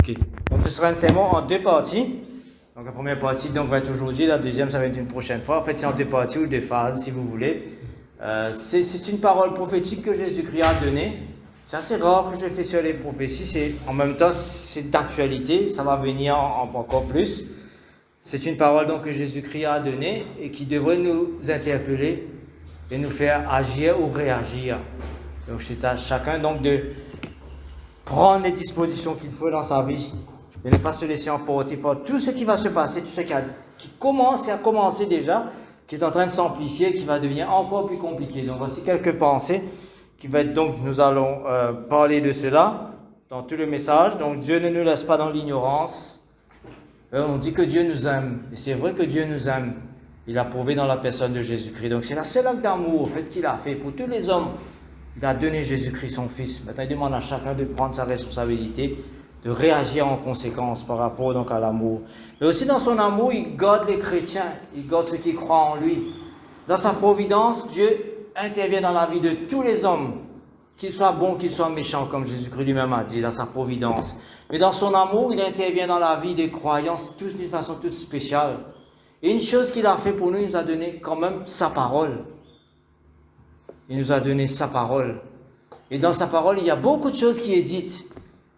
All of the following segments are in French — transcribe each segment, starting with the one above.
Ok. Donc, ce sera un sermon en deux parties. Donc, la première partie va être aujourd'hui, la deuxième, ça va être une prochaine fois. En fait, c'est en deux parties ou deux phases, si vous voulez. C'est une parole prophétique que Jésus-Christ a donnée. C'est assez rare que je fais sur les prophéties. En même temps, c'est d'actualité. Ça va venir encore plus. C'est une parole donc, que Jésus-Christ a donnée et qui devrait nous interpeller et nous faire agir ou réagir. Donc, c'est à chacun donc, de prendre les dispositions qu'il faut dans sa vie et ne pas se laisser emporter par tout ce qui va se passer, tout ce qui commence et a commencé déjà, qui est en train de s'amplifier, qui va devenir encore plus compliqué. Donc, voici quelques pensées qui va être donc, nous allons parler de cela dans tout le message. Donc, Dieu ne nous laisse pas dans l'ignorance. On dit que Dieu nous aime, et c'est vrai que Dieu nous aime. Il a prouvé dans la personne de Jésus-Christ. Donc, c'est la seule acte d'amour, au fait, qu'il a fait pour tous les hommes. Il a donné Jésus-Christ son Fils. Maintenant, il demande à chacun de prendre sa responsabilité, de réagir en conséquence par rapport donc à l'amour. Mais aussi dans son amour, il garde les chrétiens, il garde ceux qui croient en lui. Dans sa providence, Dieu intervient dans la vie de tous les hommes, qu'ils soient bons, qu'ils soient méchants, comme Jésus-Christ lui-même a dit, dans sa providence. Mais dans son amour, il intervient dans la vie des croyants, tous d'une façon toute spéciale. Et une chose qu'il a fait pour nous, il nous a donné quand même sa parole. Il nous a donné sa parole. Et dans sa parole, il y a beaucoup de choses qui est dites.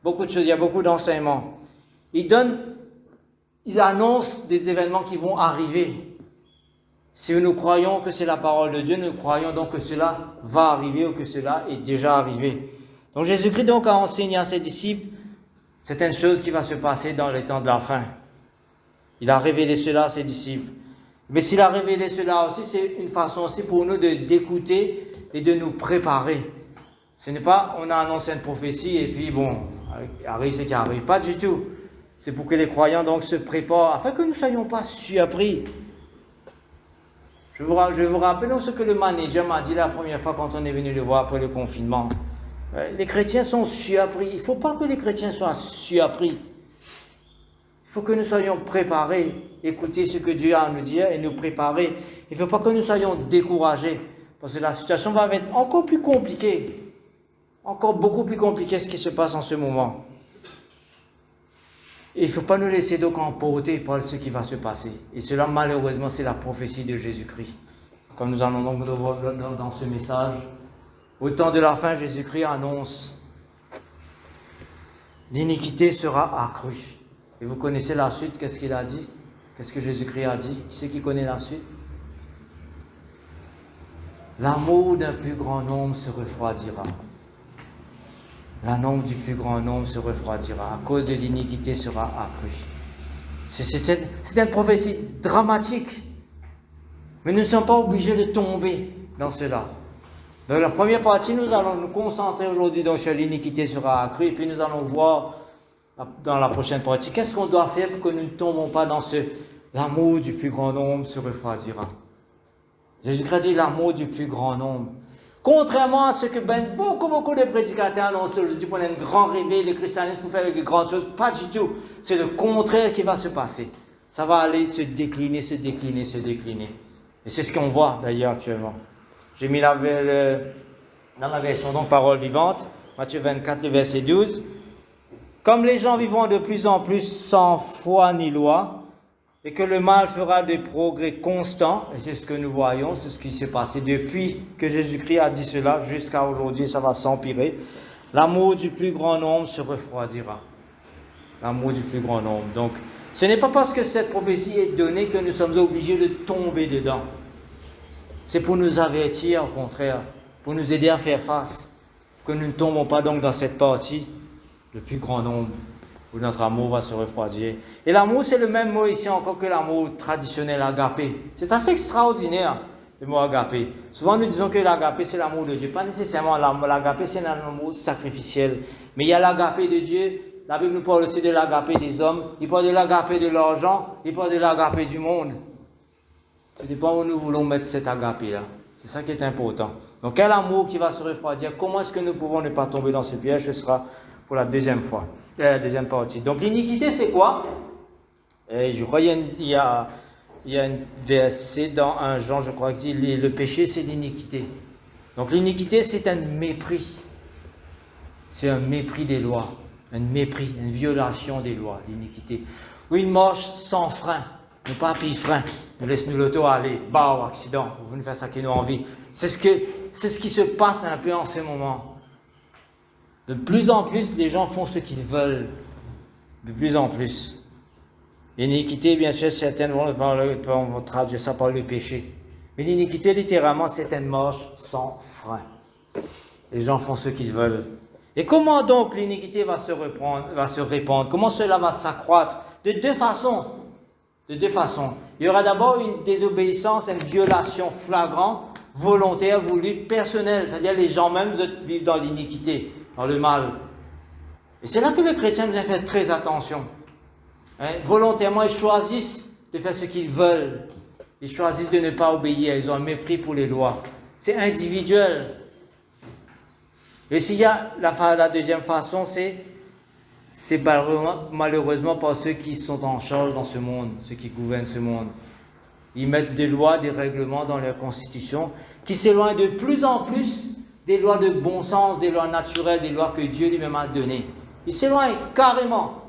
Beaucoup de choses, il y a beaucoup d'enseignements. Il annonce des événements qui vont arriver. Si nous croyons que c'est la parole de Dieu, nous croyons donc que cela va arriver ou que cela est déjà arrivé. Donc Jésus-Christ donc a enseigné à ses disciples certaines choses qui vont se passer dans les temps de la fin. Il a révélé cela à ses disciples. Mais s'il a révélé cela aussi, c'est une façon aussi pour nous d'écouter et de nous préparer. Ce n'est pas, on a annoncé une prophétie et puis bon, arrive ce qui arrive. Pas du tout. C'est pour que les croyants donc se préparent, afin que nous ne soyons pas surpris. Je vais vous rappeler ce que le manager m'a dit la première fois quand on est venu le voir après le confinement. Les chrétiens sont surpris. Il ne faut pas que les chrétiens soient surpris. Il faut que nous soyons préparés, écouter ce que Dieu a à nous dire et nous préparer. Il ne faut pas que nous soyons découragés, parce que la situation va être encore plus compliquée, encore beaucoup plus compliquée ce qui se passe en ce moment. Et il ne faut pas nous laisser donc emporter par ce qui va se passer. Et cela, malheureusement, c'est la prophétie de Jésus-Christ. Comme nous allons donc voir dans ce message, au temps de la fin, Jésus-Christ annonce l'iniquité sera accrue. Et vous connaissez la suite, qu'est-ce qu'il a dit? Qu'est-ce que Jésus-Christ a dit? Qui c'est qui connaît la suite? L'amour d'un plus grand nombre se refroidira. L'amour du plus grand nombre se refroidira. À cause de l'iniquité sera accrue. C'est une prophétie dramatique. Mais nous ne sommes pas obligés de tomber dans cela. Dans la première partie, nous allons nous concentrer aujourd'hui sur l'iniquité sera accrue. Et puis nous allons voir dans la prochaine partie, qu'est-ce qu'on doit faire pour que nous ne tombons pas dans l'amour du plus grand nombre se refroidira. Jésus-Christ dit l'amour du plus grand nombre. Contrairement à ce que beaucoup de prédicateurs annoncent aujourd'hui pour un grand réveil, le christianisme pour faire de grandes choses, pas du tout. C'est le contraire qui va se passer. Ça va aller se décliner. Et c'est ce qu'on voit d'ailleurs actuellement. J'ai mis dans la version donc parole vivante, Matthieu 24, le verset 12. Comme les gens vivront de plus en plus sans foi ni loi, et que le mal fera des progrès constants, et c'est ce que nous voyons, c'est ce qui s'est passé depuis que Jésus-Christ a dit cela, jusqu'à aujourd'hui, ça va s'empirer, l'amour du plus grand nombre se refroidira. L'amour du plus grand nombre. Donc, ce n'est pas parce que cette prophétie est donnée que nous sommes obligés de tomber dedans. C'est pour nous avertir, au contraire, pour nous aider à faire face, que nous ne tombons pas donc dans cette partie, le plus grand nombre, où notre amour va se refroidir. Et l'amour, c'est le même mot ici encore que l'amour traditionnel, agapé. C'est assez extraordinaire, le mot agapé. Souvent, nous disons que l'agapé, c'est l'amour de Dieu. Pas nécessairement l'agapé, c'est un amour sacrificiel. Mais il y a l'agapé de Dieu. La Bible nous parle aussi de l'agapé des hommes. Il parle de l'agapé de l'argent. Il parle de l'agapé du monde. Ça dépend où nous voulons mettre cet agapé-là. C'est ça qui est important. Donc, quel amour qui va se refroidir? Comment est-ce que nous pouvons ne pas tomber dans ce piège? Ce sera pour la deuxième partie. Donc l'iniquité, c'est quoi? Je crois qu'il y a un verset dans 1 Jean, je crois, qui dit le péché, c'est l'iniquité. Donc l'iniquité, c'est un mépris. C'est un mépris des lois. un mépris, une violation des lois, l'iniquité. Ou une marche sans frein, nous pas pis frein, nous laisse-nous l'auto aller, bah, accident, vous nous faites ça qui nous envie. C'est ce qui se passe un peu en ce moment. De plus en plus, les gens font ce qu'ils veulent. De plus en plus. L'iniquité, bien sûr, certaines vont traduire ça par le péché. Mais l'iniquité, littéralement, c'est une marche sans frein. Les gens font ce qu'ils veulent. Et comment donc l'iniquité va se répandre? Comment cela va s'accroître? De deux façons. De deux façons. Il y aura d'abord une désobéissance, une violation flagrante, volontaire, voulue, personnelle. C'est-à-dire les gens même vivent dans l'iniquité, dans le mal. Et c'est là que les chrétiens doivent faire très attention. Volontairement, ils choisissent de faire ce qu'ils veulent. Ils choisissent de ne pas obéir. Ils ont un mépris pour les lois. C'est individuel. Et s'il y a la deuxième façon, c'est malheureusement par ceux qui sont en charge dans ce monde, ceux qui gouvernent ce monde. Ils mettent des lois, des règlements dans leur constitution qui s'éloignent de plus en plus des lois de bon sens, des lois naturelles, des lois que Dieu lui-même a données. Ils s'éloignent carrément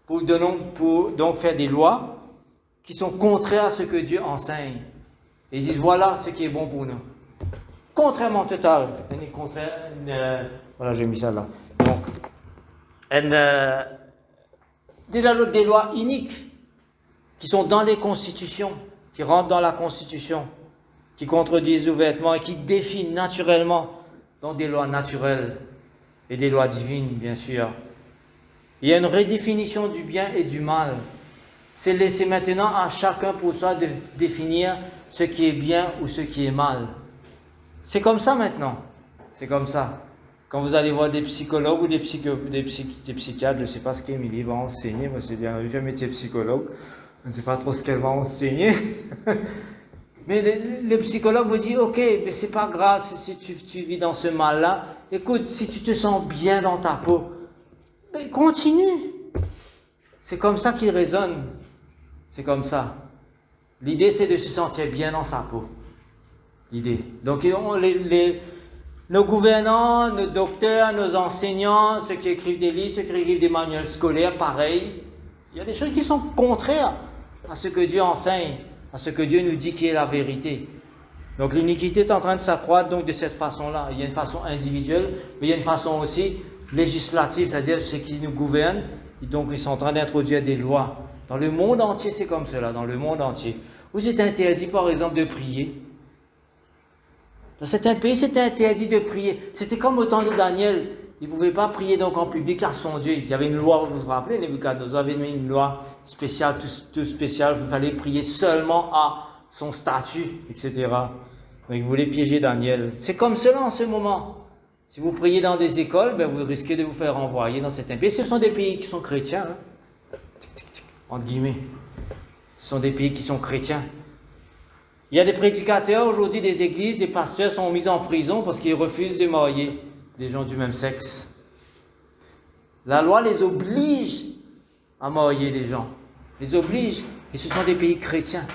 pour donc faire des lois qui sont contraires à ce que Dieu enseigne. Et ils disent voilà ce qui est bon pour nous. Contrairement total. Voilà, j'ai mis ça là. Donc, des lois iniques qui sont dans les constitutions, qui rentrent dans la constitution, qui contredisent ouvertement et qui défient naturellement, donc des lois naturelles et des lois divines, bien sûr. Il y a une redéfinition du bien et du mal. C'est laissé maintenant à chacun pour soi de définir ce qui est bien ou ce qui est mal. C'est comme ça maintenant. C'est comme ça. Quand vous allez voir des psychologues ou des psychiatres, je ne sais pas ce qu'Émilie va enseigner, parce que j'ai bien fait un métier de psychologue. Je ne sais pas trop ce qu'elle va enseigner. Mais le psychologue vous dit, ok, mais c'est pas grave si tu vis dans ce mal-là. Écoute, si tu te sens bien dans ta peau, mais continue. C'est comme ça qu'il raisonne. C'est comme ça. L'idée, c'est de se sentir bien dans sa peau. L'idée. Donc, nos gouvernants, nos docteurs, nos enseignants, ceux qui écrivent des livres, ceux qui écrivent des manuels scolaires, pareil. Il y a des choses qui sont contraires à ce que Dieu enseigne, à ce que Dieu nous dit qui est la vérité. Donc l'iniquité est en train de s'accroître donc de cette façon-là. Il y a une façon individuelle, mais il y a une façon aussi législative, c'est-à-dire ceux qui nous gouvernent. Donc ils sont en train d'introduire des lois. Dans le monde entier, c'est comme cela, dans le monde entier. Où c'est interdit, par exemple, de prier. Dans certains pays, c'était interdit de prier. C'était comme au temps de Daniel. Il ne pouvait pas prier donc en public à son Dieu. Il y avait une loi, vous vous rappelez, Nebuchadnezzar avait mis une loi spéciale, tout spéciale. Il fallait prier seulement à son statut, etc. Donc il voulait piéger Daniel. C'est comme cela en ce moment. Si vous priez dans des écoles, ben vous risquez de vous faire envoyer dans certains pays. Ce sont des pays qui sont chrétiens, hein? Entre guillemets. Ce sont des pays qui sont chrétiens. Il y a des prédicateurs aujourd'hui, des églises, des pasteurs sont mis en prison parce qu'ils refusent de marier des gens du même sexe. La loi les oblige à marier des gens. Les oblige. Et ce sont des pays chrétiens.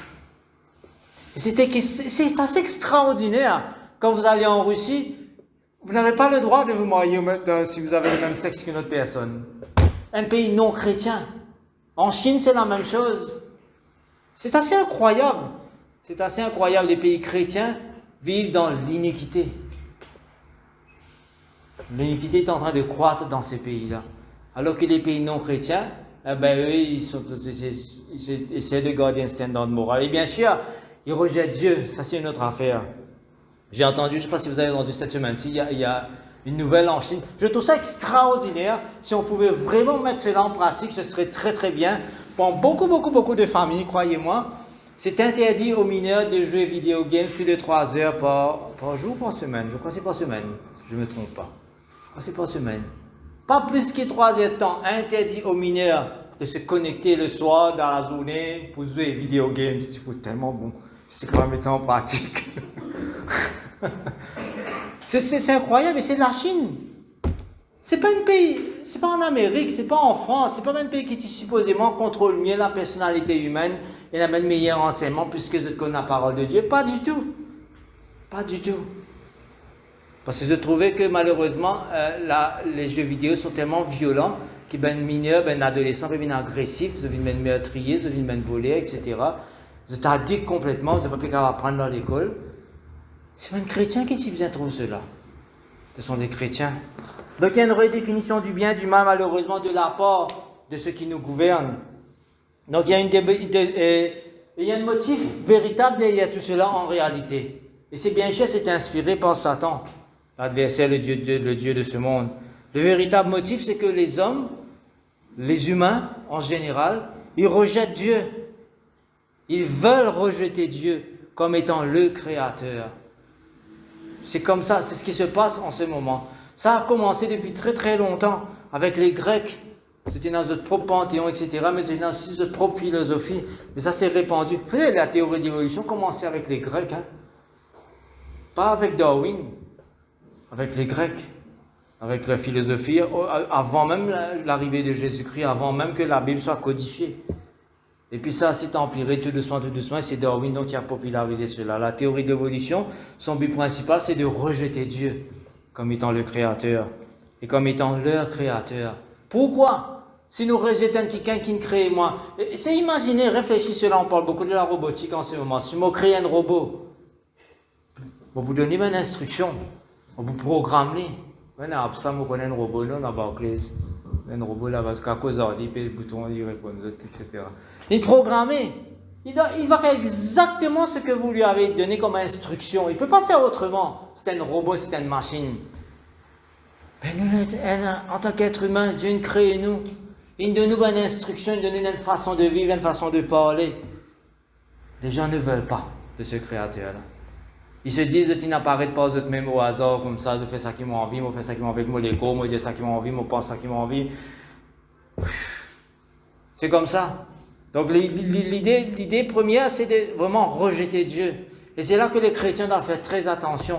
Et c'est assez extraordinaire. Quand vous allez en Russie, vous n'avez pas le droit de vous marier si vous avez le même sexe qu'une autre personne. Un pays non chrétien. En Chine, c'est la même chose. C'est assez incroyable. C'est assez incroyable. Les pays chrétiens vivent dans l'iniquité. L'iniquité est en train de croître dans ces pays-là. Alors que les pays non chrétiens, eux, ils essaient de garder un standard moral. Et bien sûr, ils rejettent Dieu. Ça, c'est une autre affaire. J'ai entendu, je ne sais pas si vous avez entendu cette semaine-ci, il y a une nouvelle en Chine. Je trouve ça extraordinaire. Si on pouvait vraiment mettre cela en pratique, ce serait très très bien. Pour beaucoup de familles, croyez-moi, c'est interdit aux mineurs de jouer vidéo games plus de 3 heures par jour, par semaine. Je crois que c'est par semaine, si je ne me trompe pas. Je crois que c'est par semaine. Pas plus que 3 heures de temps. Interdit aux mineurs de se connecter le soir dans la journée pour jouer vidéo games. C'est tellement bon. Je sais qu'on va mettre ça en pratique. C'est incroyable, et c'est de la Chine. C'est pas un pays, c'est pas en Amérique, c'est pas en France, c'est pas un pays qui supposément contrôle mieux la personnalité humaine et amène meilleur enseignement puisque je connais la parole de Dieu. Pas du tout. Pas du tout. Parce que je trouvais que malheureusement, les jeux vidéo sont tellement violents que ben mineur, ben adolescent deviennent agressifs, deviennent meurtriers, deviennent volés, etc. Je t'addict complètement, je ne sais pas plus qu'à apprendre dans l'école. C'est pas un chrétien qui dit bien trouve cela. Ce sont des chrétiens. Donc il y a une redéfinition du bien, du mal, malheureusement, de la part de ceux qui nous gouvernent. Donc il y a un motif véritable derrière tout cela en réalité. Et c'est bien sûr, c'est inspiré par Satan, l'adversaire, le Dieu de ce monde. Le véritable motif, c'est que les hommes, les humains en général, ils rejettent Dieu. Ils veulent rejeter Dieu comme étant le Créateur. C'est comme ça, c'est ce qui se passe en ce moment. Ça a commencé depuis très très longtemps avec les Grecs. C'était dans notre propre panthéon, etc. Mais c'était dans aussi notre propre philosophie. Mais ça s'est répandu. Vous savez, la théorie de l'évolution commençait avec les Grecs. Hein? Pas avec Darwin. Avec les Grecs. Avec la philosophie, avant même l'arrivée de Jésus-Christ, avant même que la Bible soit codifiée. Et puis ça s'est empiré tout doucement, et c'est Darwin donc qui a popularisé cela. La théorie de l'évolution, son but principal, c'est de rejeter Dieu comme étant le Créateur et comme étant leur Créateur. Pourquoi? Si nous rejetons quelqu'un qui nous crée moi, c'est imaginer, réfléchissez cela, on parle beaucoup de la robotique en ce moment. Si je crée un robot, on vous donne une instruction, on vous programme. Maintenant, ça, on connaît un robot, là, on a Barclays. Un robot là, parce qu'à cause d'ordi, il le bouton, il répond, etc. Il est programmé. Il va faire exactement ce que vous lui avez donné comme instruction. Il ne peut pas faire autrement. C'est un robot, c'est une machine. Mais nous, en tant qu'être humain, Dieu nous crée nous. Il nous donne une instruction, il nous donne une façon de vivre, une façon de parler. Les gens ne veulent pas de ce Créateur-là. Ils se disent qu'ils n'apparaissent pas même au hasard, comme ça, je fais ça qui m'a envie, je fais ça qui m'a envie, je l'écho, je dis ça qui m'a envie, je pense ça qui m'a envie. C'est comme ça. Donc l'idée première, c'est de vraiment rejeter Dieu. Et c'est là que les chrétiens doivent faire très attention.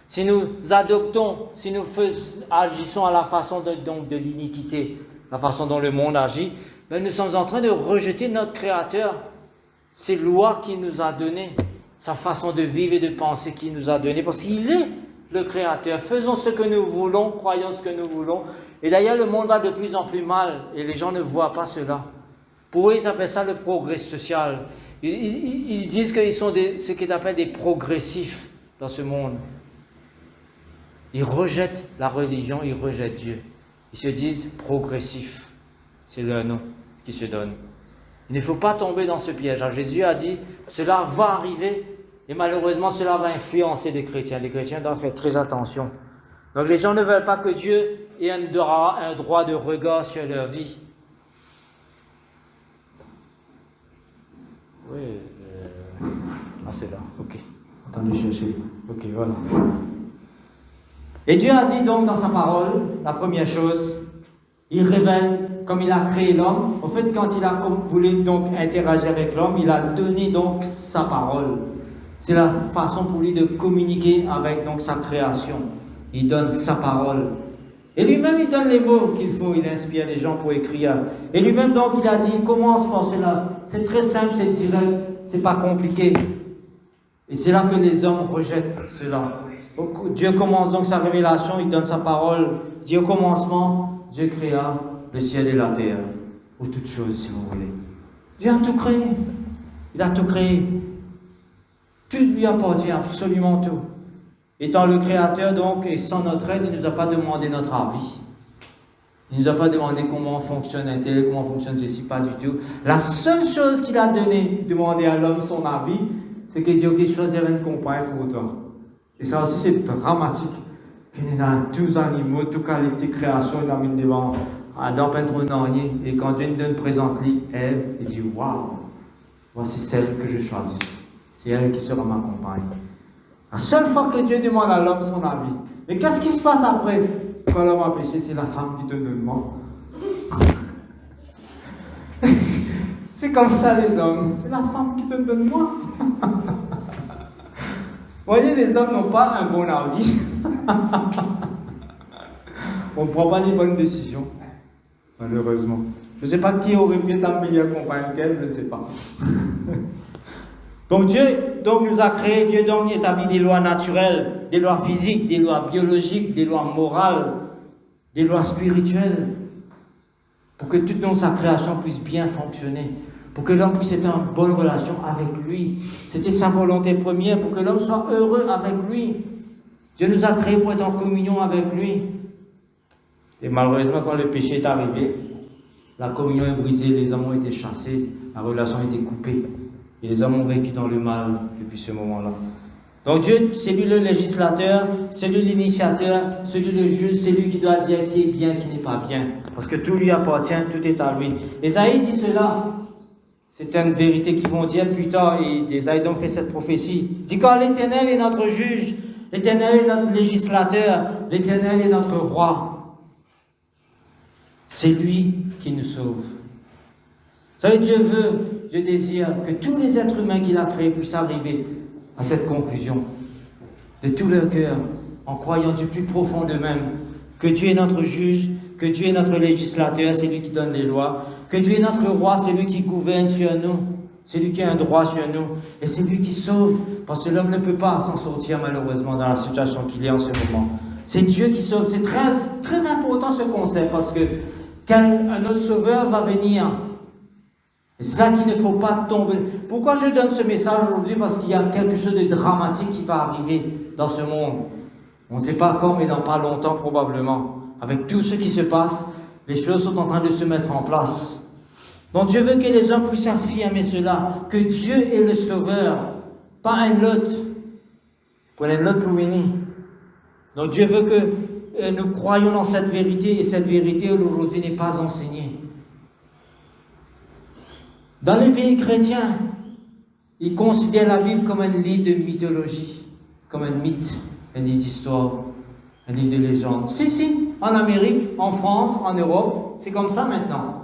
Si nous adoptons, si nous agissons à la façon de l'iniquité, la façon dont le monde agit, ben nous sommes en train de rejeter notre Créateur, ces lois qu'il nous a données. Sa façon de vivre et de penser qu'il nous a donné, parce qu'il est le Créateur. Faisons ce que nous voulons, croyons ce que nous voulons. Et d'ailleurs, le monde va de plus en plus mal, et les gens ne voient pas cela. Pour eux, ils appellent ça le progrès social. Ils disent qu'ils sont ce qu'ils appellent des progressifs dans ce monde. Ils rejettent la religion, ils rejettent Dieu. Ils se disent progressifs. C'est leur nom qui se donne. Il ne faut pas tomber dans ce piège. Alors Jésus a dit, cela va arriver et malheureusement cela va influencer les chrétiens. Les chrétiens doivent faire très attention. Donc les gens ne veulent pas que Dieu ait un droit de regard sur leur vie. Oui, c'est là, ok. Attendez, chercher. Ok, voilà. Et Dieu a dit donc dans sa parole, la première chose, il révèle, comme il a créé l'homme, au fait, quand il a voulu donc interagir avec l'homme, il a donné donc sa parole. C'est la façon pour lui de communiquer avec donc sa création. Il donne sa parole. Et lui-même, il donne les mots qu'il faut, il inspire les gens pour écrire. Et lui-même, donc, il a dit, il commence par cela. C'est très simple, c'est direct, c'est pas compliqué. Et c'est là que les hommes rejettent cela. Donc, Dieu commence donc sa révélation, il donne sa parole. Il dit au commencement, Dieu créa le ciel et la terre, ou toutes choses si vous voulez. Dieu a tout créé. Il a tout créé. Tout lui appartient, absolument tout. Étant le Créateur, donc, et sans notre aide, il ne nous a pas demandé notre avis. Il ne nous a pas demandé comment fonctionne un tel, comment fonctionne ceci, pas du tout. La seule chose qu'il a demandé à l'homme son avis, c'est qu'il dit, ok, choisir une compagne pour toi. Et ça aussi, c'est dramatique. Il y a 12 animaux, toute qualité création, il a mis devant Adam peintre un et quand Dieu nous présente-lui, Ève, il dit, waouh, voici celle que je choisis. C'est elle qui sera ma compagne. La seule fois que Dieu demande à l'homme son avis. Mais qu'est-ce qui se passe après? Quand l'homme a péché, c'est la femme qui te demande. C'est comme ça les hommes. C'est la femme qui te donne moi. Vous voyez, les hommes n'ont pas un bon avis. On ne prend pas les bonnes décisions. Malheureusement. Je ne sais pas qui aurait pu être un meilleur compagne qu'elle, je ne sais pas. Donc Dieu nous a créé, Dieu donc établit des lois naturelles. des lois physiques, des lois biologiques, des lois morales, des lois spirituelles, pour que toute sa création puisse bien fonctionner, pour que l'homme puisse être en bonne relation avec lui. C'était sa volonté première, pour que l'homme soit heureux avec lui. Dieu nous a créés pour être en communion avec lui. Et malheureusement, quand le péché est arrivé, la communion est brisée, les hommes ont été chassés, la relation a été coupée. Et les hommes ont vécu dans le mal depuis ce moment-là. Donc Dieu, c'est lui le législateur, c'est lui l'initiateur, c'est lui le juge, c'est lui qui doit dire qui est bien, qui n'est pas bien. Parce que tout lui appartient, tout est à lui. Ésaïe dit cela. C'est une vérité qu'ils vont dire plus tard. Et Ésaïe donc fait cette prophétie. Il dit quand l'Éternel est notre juge, l'Éternel est notre législateur, l'Éternel est notre roi. C'est lui qui nous sauve. Vous savez, Dieu désire que tous les êtres humains qu'il a créés puissent arriver à cette conclusion, de tout leur cœur, en croyant du plus profond d'eux-mêmes, que Dieu est notre juge, que Dieu est notre législateur, c'est lui qui donne les lois, que Dieu est notre roi, c'est lui qui gouverne sur nous, c'est lui qui a un droit sur nous, et c'est lui qui sauve, parce que l'homme ne peut pas s'en sortir malheureusement dans la situation qu'il est en ce moment. C'est Dieu qui sauve. C'est très, très important ce concept, parce que quand un autre sauveur va venir, et c'est là qu'il ne faut pas tomber. Pourquoi je donne ce message aujourd'hui? Parce qu'il y a quelque chose de dramatique qui va arriver dans ce monde. On ne sait pas quand, mais dans pas longtemps probablement. Avec tout ce qui se passe, les choses sont en train de se mettre en place. Donc Dieu veut que les hommes puissent affirmer cela, que Dieu est le sauveur, pas un Lot. Pour un Lot pour venir. Donc Dieu veut que nous croyions dans cette vérité, et cette vérité aujourd'hui n'est pas enseignée. Dans les pays chrétiens, ils considèrent la Bible comme un livre de mythologie, comme un mythe, un livre d'histoire, un livre de légende. Si, en Amérique, en France, en Europe, c'est comme ça maintenant.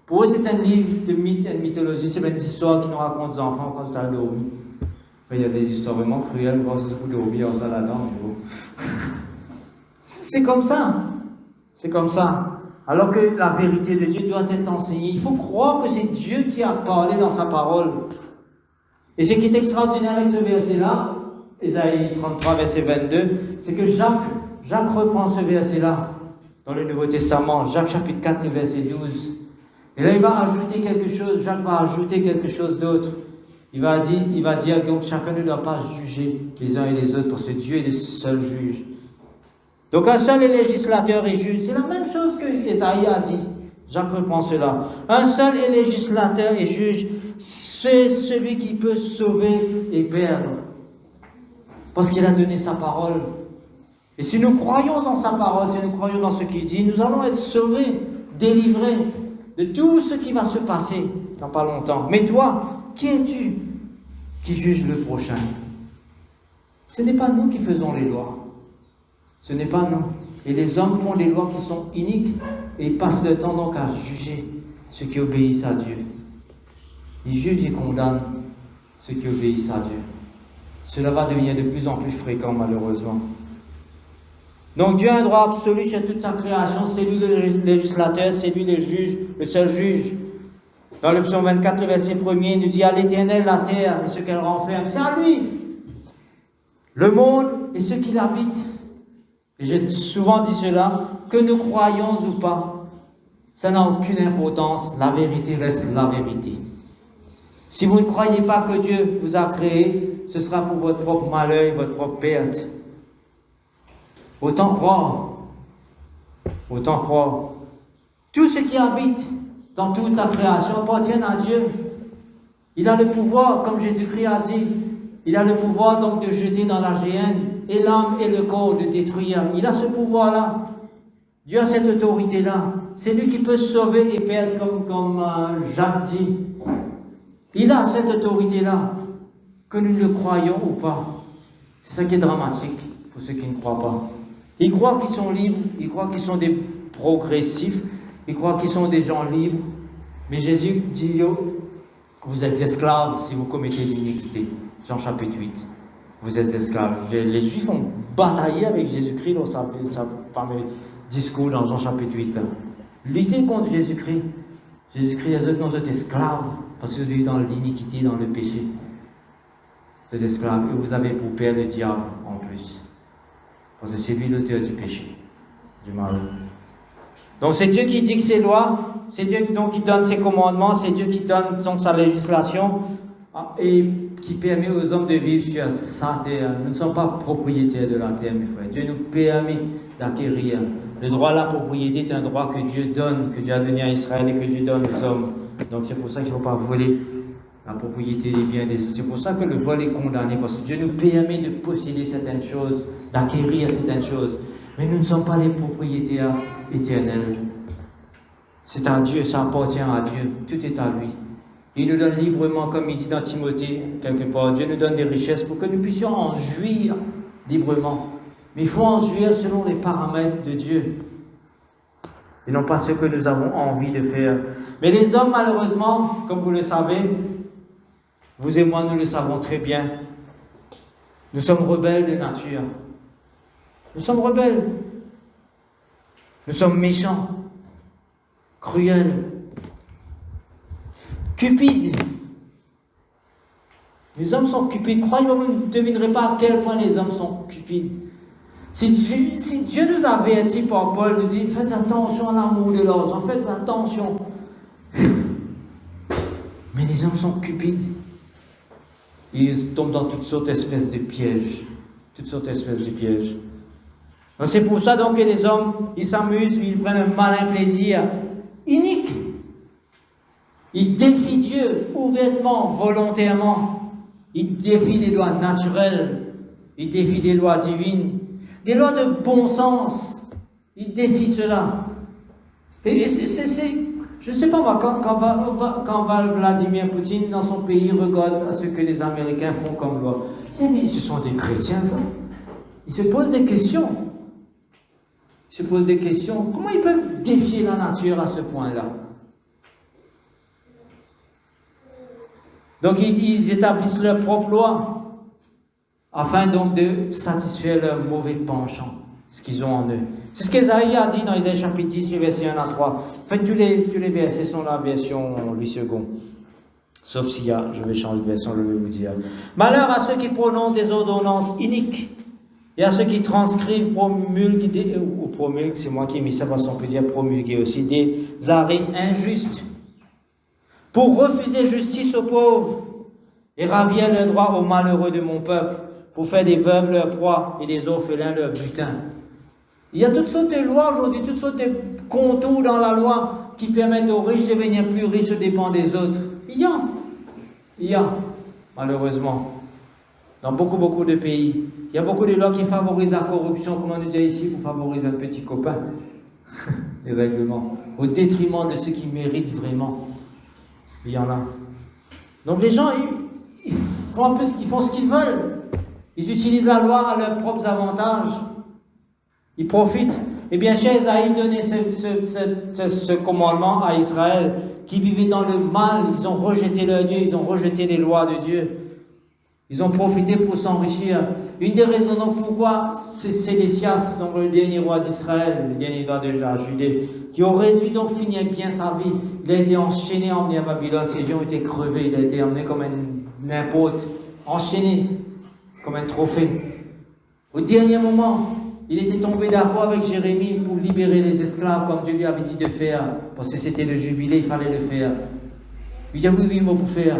Pour eux, c'est un livre de mythe et de mythologie, c'est des histoires qu'ils nous racontent aux enfants quand ils sont dormis. Enfin, il y a des histoires vraiment cruelles, quand ils sont dormis, en ça là-dedans, mais bon. C'est comme ça. C'est comme ça. Alors que la vérité de Dieu doit être enseignée. Il faut croire que c'est Dieu qui a parlé dans sa parole. Et ce qui est extraordinaire avec ce verset-là, Ésaïe 33, verset 22, c'est que Jacques reprend ce verset-là dans le Nouveau Testament, Jacques chapitre 4, le verset 12. Et là, il va ajouter quelque chose, Jacques va ajouter quelque chose d'autre. Il va dire donc chacun ne doit pas juger les uns et les autres, parce que Dieu est le seul juge. Donc un seul est législateur et juge. C'est la même chose que Ésaïe a dit. Jacques reprend cela. Un seul est législateur et juge. C'est celui qui peut sauver et perdre. Parce qu'il a donné sa parole. Et si nous croyons en sa parole, si nous croyons dans ce qu'il dit, nous allons être sauvés, délivrés de tout ce qui va se passer dans pas longtemps. Mais toi, qui es-tu qui juge le prochain? Ce n'est pas nous qui faisons les lois. Ce n'est pas nous. Et les hommes font des lois qui sont iniques et ils passent le temps donc à juger ceux qui obéissent à Dieu. Ils jugent et condamnent ceux qui obéissent à Dieu. Cela va devenir de plus en plus fréquent malheureusement. Donc Dieu a un droit absolu sur toute sa création. C'est lui le législateur, c'est lui le juge, le seul juge. Dans le psaume 24, le verset 1er, il nous dit à l'Éternel la terre et ce qu'elle renferme. C'est à lui. Le monde et ceux qui l'habitent. Et j'ai souvent dit cela, que nous croyons ou pas, ça n'a aucune importance, la vérité reste la vérité. Si vous ne croyez pas que Dieu vous a créé, ce sera pour votre propre malheur et votre propre perte. Autant croire. Autant croire. Tout ce qui habite dans toute la création appartient à Dieu. Il a le pouvoir, comme Jésus-Christ a dit, il a le pouvoir donc de jeter dans la géhenne et l'âme et le corps de détruire. Il a ce pouvoir-là. Dieu a cette autorité-là. C'est lui qui peut sauver et perdre comme Jacques dit. Il a cette autorité-là, que nous le croyons ou pas. C'est ça qui est dramatique pour ceux qui ne croient pas. Ils croient qu'ils sont libres, ils croient qu'ils sont des progressifs, ils croient qu'ils sont des gens libres. Mais Jésus dit, vous êtes esclaves si vous commettez l'iniquité. Jean chapitre 8. Vous êtes esclaves. Les Juifs ont bataillé avec Jésus-Christ dans sa fameux discours dans Jean chapitre 8. Lutter contre Jésus-Christ. Jésus-Christ a dit, non, vous êtes esclaves parce que vous êtes dans l'iniquité, dans le péché. Vous êtes esclaves et vous avez pour père le diable en plus. Parce que c'est lui l'auteur du péché, du mal. Donc c'est Dieu qui dicte ses lois, c'est Dieu donc qui donne ses commandements, c'est Dieu qui donne donc sa législation et qui permet aux hommes de vivre sur sa terre. Nous ne sommes pas propriétaires de la terre, mes frères. Dieu nous permet d'acquérir. Le droit à la propriété est un droit que Dieu donne, que Dieu a donné à Israël et que Dieu donne aux hommes. Donc c'est pour ça qu'il ne faut pas voler la propriété des biens des autres. C'est pour ça que le vol est condamné, parce que Dieu nous permet de posséder certaines choses, d'acquérir certaines choses. Mais nous ne sommes pas les propriétaires éternels. C'est à Dieu, ça appartient à Dieu. Tout est à lui. Il nous donne librement, comme il dit dans Timothée, quelque part. Dieu nous donne des richesses pour que nous puissions en jouir librement. Mais il faut en jouir selon les paramètres de Dieu. Et non pas ce que nous avons envie de faire. Mais les hommes, malheureusement, comme vous le savez, vous et moi, nous le savons très bien, nous sommes rebelles de nature. Nous sommes rebelles. Nous sommes méchants, cruels, cupides. Les hommes sont cupides. Croyez-moi, vous ne devinerez pas à quel point les hommes sont cupides. Si Dieu nous avertit par Paul, nous dit, faites attention à l'amour de l'argent, faites attention. Mais les hommes sont cupides. Ils tombent dans toutes sortes d'espèces de pièges. Toutes sortes d'espèces de pièges. Donc c'est pour ça donc que les hommes, ils s'amusent, ils prennent un malin plaisir inique. Ils défient Dieu ouvertement, volontairement. Ils défient les lois naturelles. Ils défient les lois divines. Des lois de bon sens. Ils défient cela. Et je ne sais pas moi, quand Vladimir Poutine, dans son pays, regarde à ce que les Américains font comme loi. Mais ce sont des chrétiens, ça. Ils se posent des questions. Ils se posent des questions. Comment ils peuvent défier la nature à ce point-là? Donc ils établissent leurs propres lois afin donc de satisfaire leur mauvais penchant, ce qu'ils ont en eux. C'est ce qu'Ésaïe a dit dans Ésaïe chapitre 10, versets 1 à 3. En fait, tous les versets sont dans la version 8 secondes. Sauf s'il y a, je vais changer de version, je vais vous dire. Malheur à ceux qui prononcent des ordonnances iniques et à ceux qui transcrivent, promulguent, c'est moi qui ai mis ça parce qu'on peut dire promulguer aussi, des arrêts injustes pour refuser justice aux pauvres et ravir le droit aux malheureux de mon peuple, pour faire des veuves leur proie et des orphelins leur butin. Il y a toutes sortes de lois aujourd'hui, toutes sortes de contours dans la loi qui permettent aux riches de devenir plus riches aux dépens des autres. Il y a, malheureusement, dans beaucoup de pays. Il y a beaucoup de lois qui favorisent la corruption, comme on nous dit ici, pour favoriser notre petit copain. Les règlements. Au détriment de ceux qui méritent vraiment. Il y en a. Donc les gens, ils font ce qu'ils veulent. Ils utilisent la loi à leurs propres avantages. Ils profitent. Et bien sûr, Ésaïe donnait ce commandement à Israël, qui vivait dans le mal. Ils ont rejeté leur Dieu, ils ont rejeté les lois de Dieu. Ils ont profité pour s'enrichir. Une des raisons donc pourquoi c'est Sédécias, donc le dernier roi d'Israël, le dernier roi de la Judée, qui aurait dû donc finir bien sa vie. Il a été enchaîné, emmené à Babylone. Ses yeux ont été crevés. Il a été emmené comme n'importe, enchaîné comme un trophée. Au dernier moment, il était tombé d'accord avec Jérémie pour libérer les esclaves, comme Dieu lui avait dit de faire, parce que c'était le jubilé, il fallait le faire. Il dit oui, moi pour faire.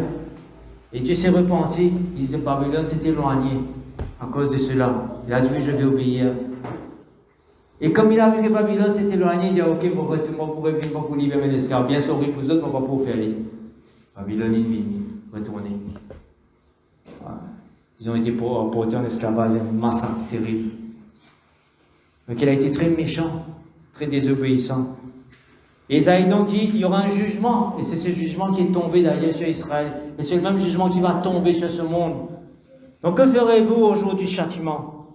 Et Dieu s'est repenti. Il dit Babylone s'est éloigné à cause de cela. Il a dit oui, je vais obéir. Et comme il a vu que Babylone s'est éloigné, il dit ok, moi pourrais venir pour libérer mes esclaves. Bien sûr, pour eux autres, moi pas pour faire les. Babylone est venu, retourner. Ils ont été portés en esclavage, un massacre terrible. Donc il a été très méchant, très désobéissant. Et Isaïe donc dit, il y aura un jugement, et c'est ce jugement qui est tombé d'ailleurs sur Israël, et c'est le même jugement qui va tomber sur ce monde. Donc que ferez-vous au jour du châtiment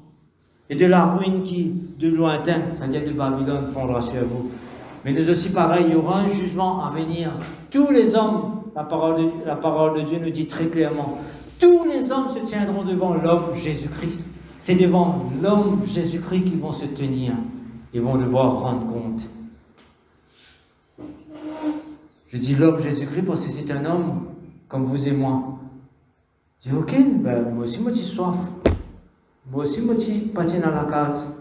et de la ruine qui, de lointain, c'est-à-dire de Babylone, fondra sur vous? Mais nous aussi pareil, il y aura un jugement à venir. Tous les hommes, la parole de Dieu nous dit très clairement, tous les hommes se tiendront devant l'homme Jésus-Christ. C'est devant l'homme Jésus-Christ qu'ils vont se tenir. Ils vont devoir rendre compte. Je dis l'homme Jésus-Christ parce que c'est un homme comme vous et moi. Je dis ok, moi aussi, moi j'ai soif. Moi aussi, je ne pas dans la case.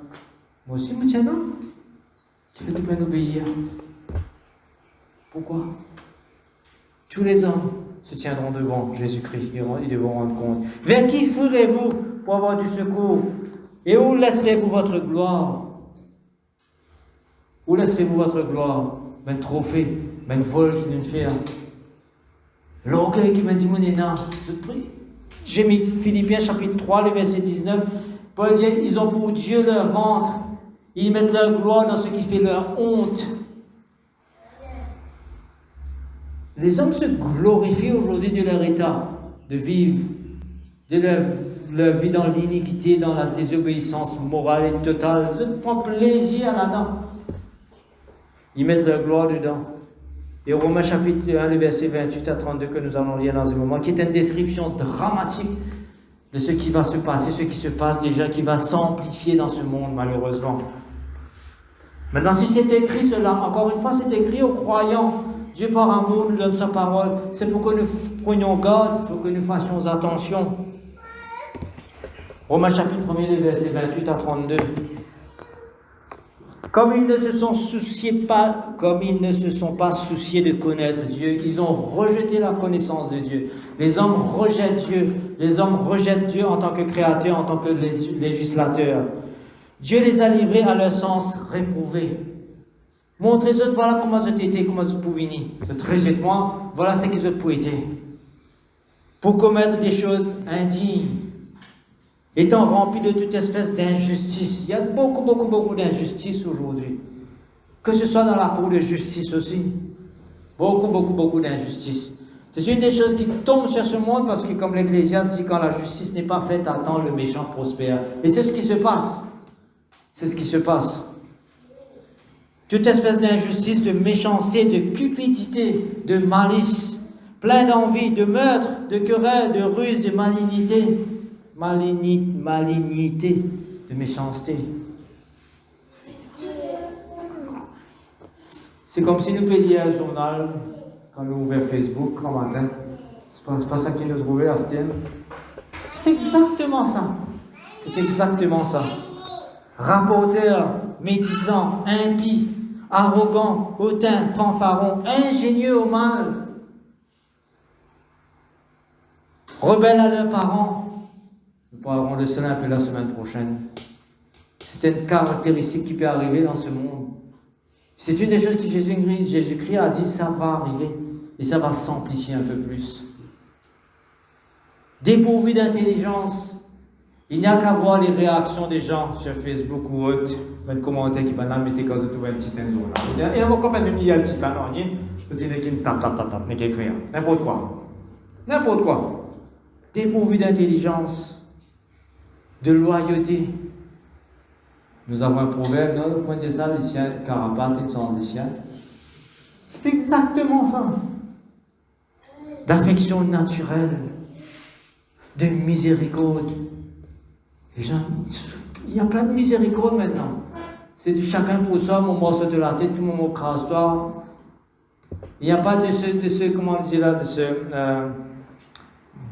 Moi aussi, je tiens non. Tu veux bien obéir. Pourquoi? Tous les hommes se tiendront devant Jésus-Christ. Ils devront rendre compte. Vers qui fuirez-vous pour avoir du secours? Et où laisserez-vous votre gloire? Où laisserez-vous votre gloire? Ben trophée, ben vol qui nous fait. L'orgueil qui m'a dit mon énorme. Je te prie. J'ai mis Philippiens chapitre 3, le verset 19. Paul dit, ils ont pour Dieu leur ventre. Ils mettent leur gloire dans ce qui fait leur honte. Les hommes se glorifient aujourd'hui de leur état de vivre, de leur vie dans l'iniquité, dans la désobéissance morale et totale. Ils prennent plaisir là-dedans. Ils mettent leur gloire dedans. Et Romains chapitre 1, le verset 28 à 32 que nous allons lire dans un moment, qui est une description dramatique de ce qui va se passer, ce qui se passe déjà, qui va s'amplifier dans ce monde, malheureusement. Maintenant, si c'est écrit cela, encore une fois, c'est écrit aux croyants. Dieu par amour nous donne sa parole. C'est pour que nous prenions garde, il faut que nous fassions attention. Romains chapitre 1, les versets 28 à 32. Comme ils ne se sont pas souciés de connaître Dieu, ils ont rejeté la connaissance de Dieu. Les hommes rejettent Dieu. Les hommes rejettent Dieu en tant que créateur, en tant que législateur. Dieu les a livrés à leur sens réprouvé. Montrez-eux, voilà comment vous étiez, comment vous pouvez venir. Vous rejette-moi, voilà ce qu'ils vous pouvez être. Pour commettre des choses indignes, étant remplis de toute espèce d'injustice. Il y a beaucoup d'injustice aujourd'hui. Que ce soit dans la cour de justice aussi. Beaucoup d'injustice. C'est une des choses qui tombe sur ce monde parce que, comme l'Ecclésiaste dit, quand la justice n'est pas faite, attends, le méchant prospère. Et c'est ce qui se passe. C'est ce qui se passe. Toute espèce d'injustice, de méchanceté, de cupidité, de malice, plein d'envie, de meurtre, de querelle, de ruse, de malignité. Malignité, de méchanceté. C'est comme si nous payons un journal quand nous ouvrons Facebook en matin. C'est pas ça qui nous trouvait à Stien. C'est exactement ça. C'est exactement ça. Rapporteur, médisant, impie, arrogant, hautain, fanfaron, ingénieux au mal, rebelles à leurs parents. Nous pourrons le cela un peu la semaine prochaine. C'est une caractéristique qui peut arriver dans ce monde. C'est une des choses que Jésus-Christ a dit, ça va arriver. Et ça va s'amplifier un peu plus. Dépourvu d'intelligence, il n'y a qu'à voir les réactions des gens sur Facebook ou autre. Un commentaire qui banal mettez quand vous trouvez un petit zone là. Et on va quand même il y a le petit bananier, je dis qu'il tape, mais qu'il écrit n'importe quoi. N'importe quoi. Dépourvu d'intelligence, de loyauté. Nous avons un proverbe, non? Comment dire ça, les chiens de carapace et sans les chiens. C'est exactement ça. D'affection naturelle, de miséricorde. Les gens, il n'y a pas de miséricorde maintenant. C'est du chacun pour soi, mon morceau de la tête, tout mon crasse-toi. Il n'y a pas de ce comment dire là, de ce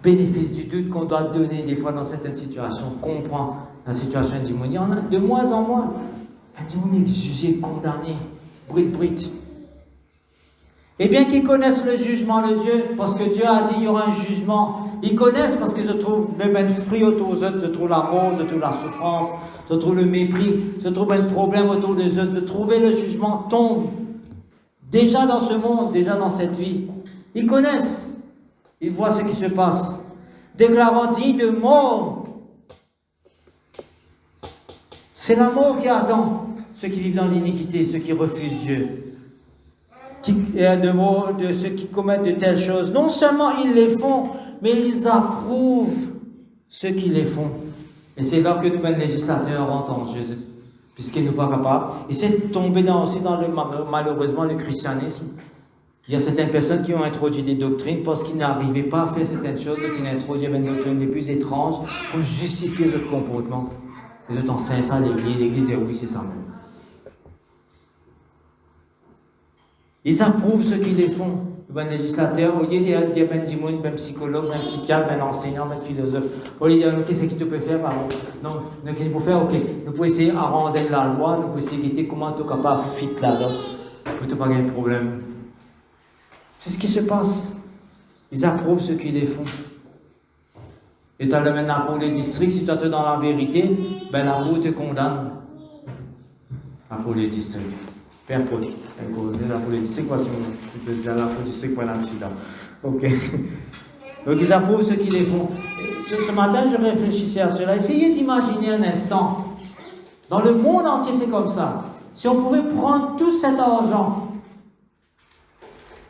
bénéfice du doute qu'on doit donner des fois dans certaines situations. Comprend la situation du monde. Il y en a de moins en moins. Un démon est jugé, condamné, brut. Et bien qu'ils connaissent le jugement de Dieu, parce que Dieu a dit qu'il y aura un jugement, ils connaissent parce que je trouve le fruit autour d'eux, je trouve la mort, je trouve la souffrance, je trouve le mépris, je trouve un problème autour de eux, je trouve le jugement tombe. Déjà dans ce monde, déjà dans cette vie, ils connaissent, ils voient ce qui se passe, déclarant dit de mort. C'est la mort qui attend ceux qui vivent dans l'iniquité, ceux qui refusent Dieu. De ceux qui commettent de telles choses. Non seulement ils les font, mais ils approuvent ceux qui les font. Et c'est là que nous, les législateurs, rentrent en jeu, puisqu'ils ne sont pas capables. Et c'est tombé aussi dans malheureusement le christianisme. Il y a certaines personnes qui ont introduit des doctrines parce qu'ils n'arrivaient pas à faire certaines choses, qui introduisent des doctrines les plus étranges pour justifier leur comportement. Les autres enseignent ça à l'église dit oui, c'est ça même. Ils approuvent ceux qui les font. un législateur, au lieu de dire ben dimoun, ben psychologue, ben psychiatre, ben enseignant, ben philosophe, au lieu de dire qu'est-ce que tu peux faire, pardon. Non, qu'est-ce qu'il faut faire, ok. Nous pouvons essayer d'arranger la loi, nous pouvons essayer de comment tu es capable de fit là-dedans, pour ne pas avoir de problème. C'est ce qui se passe. Ils approuvent ce qu'ils font. Et tu as le maintenant pour les districts, si tu es dans la vérité, ben la cour te condamne. La cour des districts. Peu importe. La cour des districts, voici, tu peux dire la cour des districts pour un accident. Ok. Donc ils approuvent ce qu'ils font. Ce matin, je réfléchissais à cela. Essayez d'imaginer un instant. Dans le monde entier, c'est comme ça. Si on pouvait prendre tout cet argent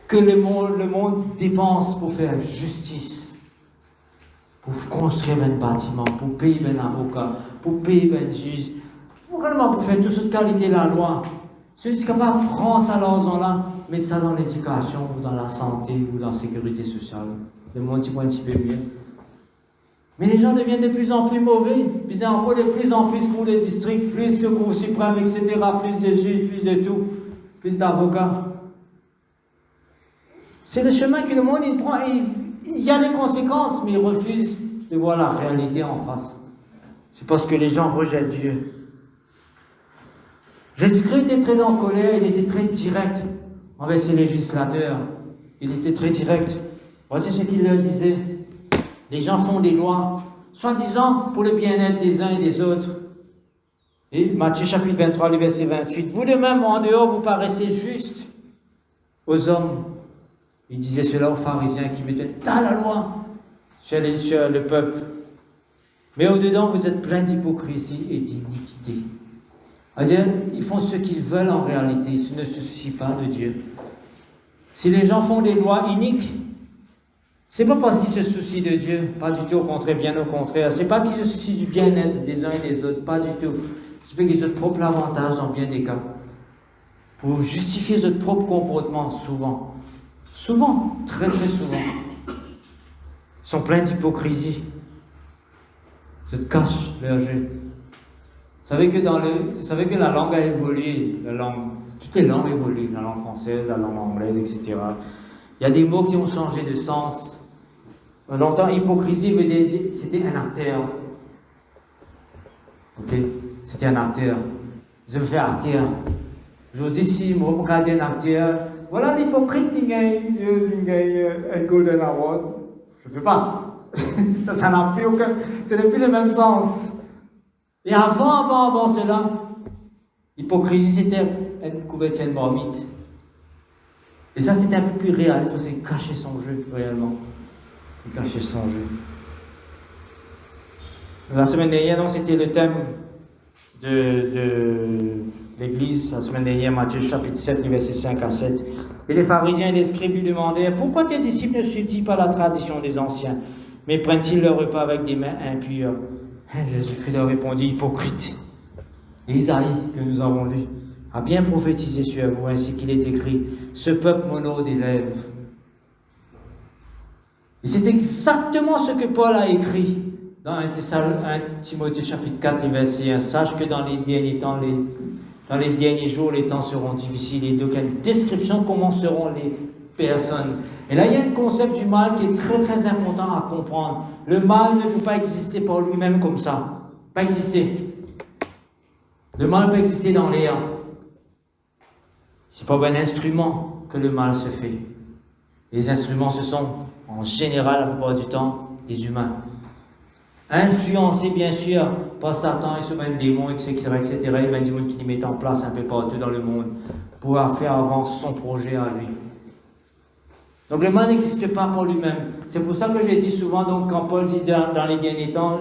que le monde dépense pour faire justice, pour construire un bâtiment, pour payer un avocat, pour payer un juge, vraiment pour faire toute cette qualité de la loi. Celui qui est capable de prendre cet argent-là, mettre ça dans l'éducation, ou dans la santé, ou dans la sécurité sociale. Le monde un petit peu mieux. Mais les gens deviennent de plus en plus mauvais. Puis c'est encore de plus en plus pour les districts, plus de cours suprêmes, etc., plus de juges, plus de tout, plus d'avocats. C'est le chemin que le monde il prend. Et il y a des conséquences, mais il refuse de voir la réalité en face. C'est parce que les gens rejettent Dieu. Jésus-Christ était très en colère, il était très direct envers ses législateurs. Il était très direct. Voici ce qu'il leur disait. Les gens font des lois, soi-disant pour le bien-être des uns et des autres. Et Matthieu chapitre 23, le verset 28. Vous de même, en dehors, vous paraissez juste aux hommes. Il disait cela aux pharisiens qui mettaient dans la loi sur le peuple. Mais au-dedans, vous êtes plein d'hypocrisie et d'iniquité. C'est-à-dire, ils font ce qu'ils veulent en réalité, ils ne se soucient pas de Dieu. Si les gens font des lois iniques, c'est pas parce qu'ils se soucient de Dieu, pas du tout, au contraire, bien au contraire. C'est pas qu'ils se soucient du bien-être des uns et des autres, pas du tout. C'est parce qu'ils ont de propre avantage dans bien des cas. Pour justifier leur propre comportement, souvent. Souvent, très très souvent. Ils sont pleins d'hypocrisie. Ils se cachent leur jeu. Vous savez que la langue a évolué, toutes les langues évoluent, la langue française, la langue anglaise, etc. Il y a des mots qui ont changé de sens. Longtemps, hypocrisie veut dire c'était un acteur. Ok? C'était un acteur. Je me fais acteur. Aujourd'hui, si je me regarde un acteur, voilà l'hypocrite qui gagne un Golden Award. Je ne peux pas. ça n'a plus aucun. Ce n'est plus le même sens. Et avant cela, l'hypocrisie c'était une couverture de marmite. Et ça c'était un peu plus réaliste parce qu'il cachait son jeu réellement. Il cachait son jeu. La semaine dernière, donc, c'était le thème de l'Église. La semaine dernière, Matthieu chapitre 7, versets 5 à 7. Et les pharisiens et les scribes lui demandèrent: pourquoi tes disciples ne suivent-ils pas la tradition des anciens, mais prennent-ils leur repas avec des mains impures? Jésus-Christ leur répondit: hypocrite. Et Isaïe, que nous avons lu, a bien prophétisé sur vous, ainsi qu'il est écrit: ce peuple m'honore des lèvres. Et c'est exactement ce que Paul a écrit dans 1 Timothée chapitre 4, verset 1. Sache que dans les derniers temps, dans les derniers jours, les temps seront difficiles. Et donc, il y a une description de comment seront les personnes. Et là, il y a un concept du mal qui est très très important à comprendre. Le mal ne peut pas exister par lui-même comme ça. Pas exister. Le mal peut exister dans l'air. C'est pas un instrument que le mal se fait. Les instruments, ce sont, en général, la plupart du temps, des humains. Influencés, bien sûr, par Satan et souvent les démons, etc., etc., et même des gens qui les mettent en place un peu partout dans le monde pour faire avancer son projet à lui. Donc le mal n'existe pas pour lui-même. C'est pour ça que j'ai dit souvent, donc, quand Paul dit dans les derniers temps,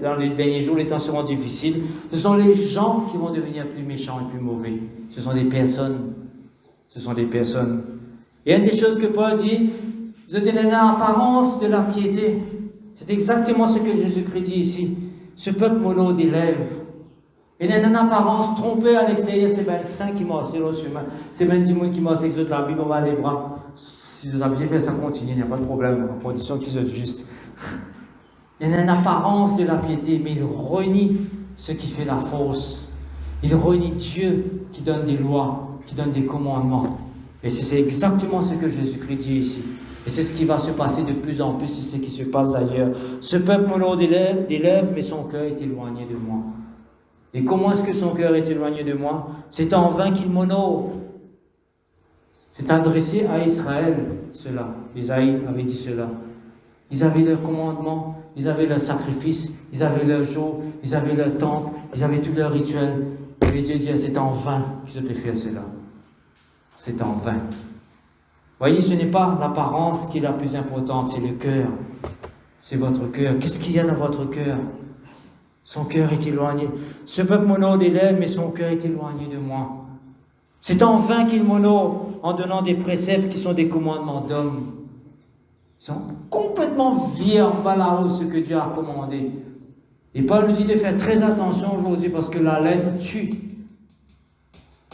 dans les derniers jours, les temps seront difficiles, ce sont les gens qui vont devenir plus méchants et plus mauvais. Ce sont des personnes. Ce sont des personnes. Et une des choses que Paul dit, vous êtes une apparence de la piété. C'est exactement ce que Jésus-Christ dit ici. Ce peuple m'honore des lèvres. Il y a une apparence trompée à l'extérieur, c'est bien le saint qui marche sur le chemin. C'est bien le monde qui marche avec la Bible, on va les bras. Si vous avez bien fait, ça continue, il n'y a pas de problème, en condition qu'ils soient justes. Il y a une apparence de la piété, mais il renie ce qui fait la force. Il renie Dieu qui donne des lois, qui donne des commandements. Et c'est exactement ce que Jésus-Christ dit ici. Et c'est ce qui va se passer de plus en plus, c'est ce qui se passe d'ailleurs. Ce peuple m'honore des lèvres, mais son cœur est éloigné de moi. Et comment est-ce que son cœur est éloigné de moi? C'est en vain qu'il m'honore. C'est adressé à Israël, cela. Isaïe avait dit cela. Ils avaient leur commandement, ils avaient leur sacrifice, ils avaient leur jour, ils avaient leur temple, ils avaient tous leurs rituels. Et Dieu dit, c'est en vain que je peux faire cela. C'est en vain. Voyez, ce n'est pas l'apparence qui est la plus importante, c'est le cœur. C'est votre cœur. Qu'est-ce qu'il y a dans votre cœur? Son cœur est éloigné. Ce peuple m'honore des lèvres, mais son cœur est éloigné de moi. C'est en vain qu'il m'honore en donnant des préceptes qui sont des commandements d'hommes. Ils sont complètement vieux en bas là-haut, ce que Dieu a commandé. Et Paul nous dit de faire très attention aujourd'hui parce que la lettre tue.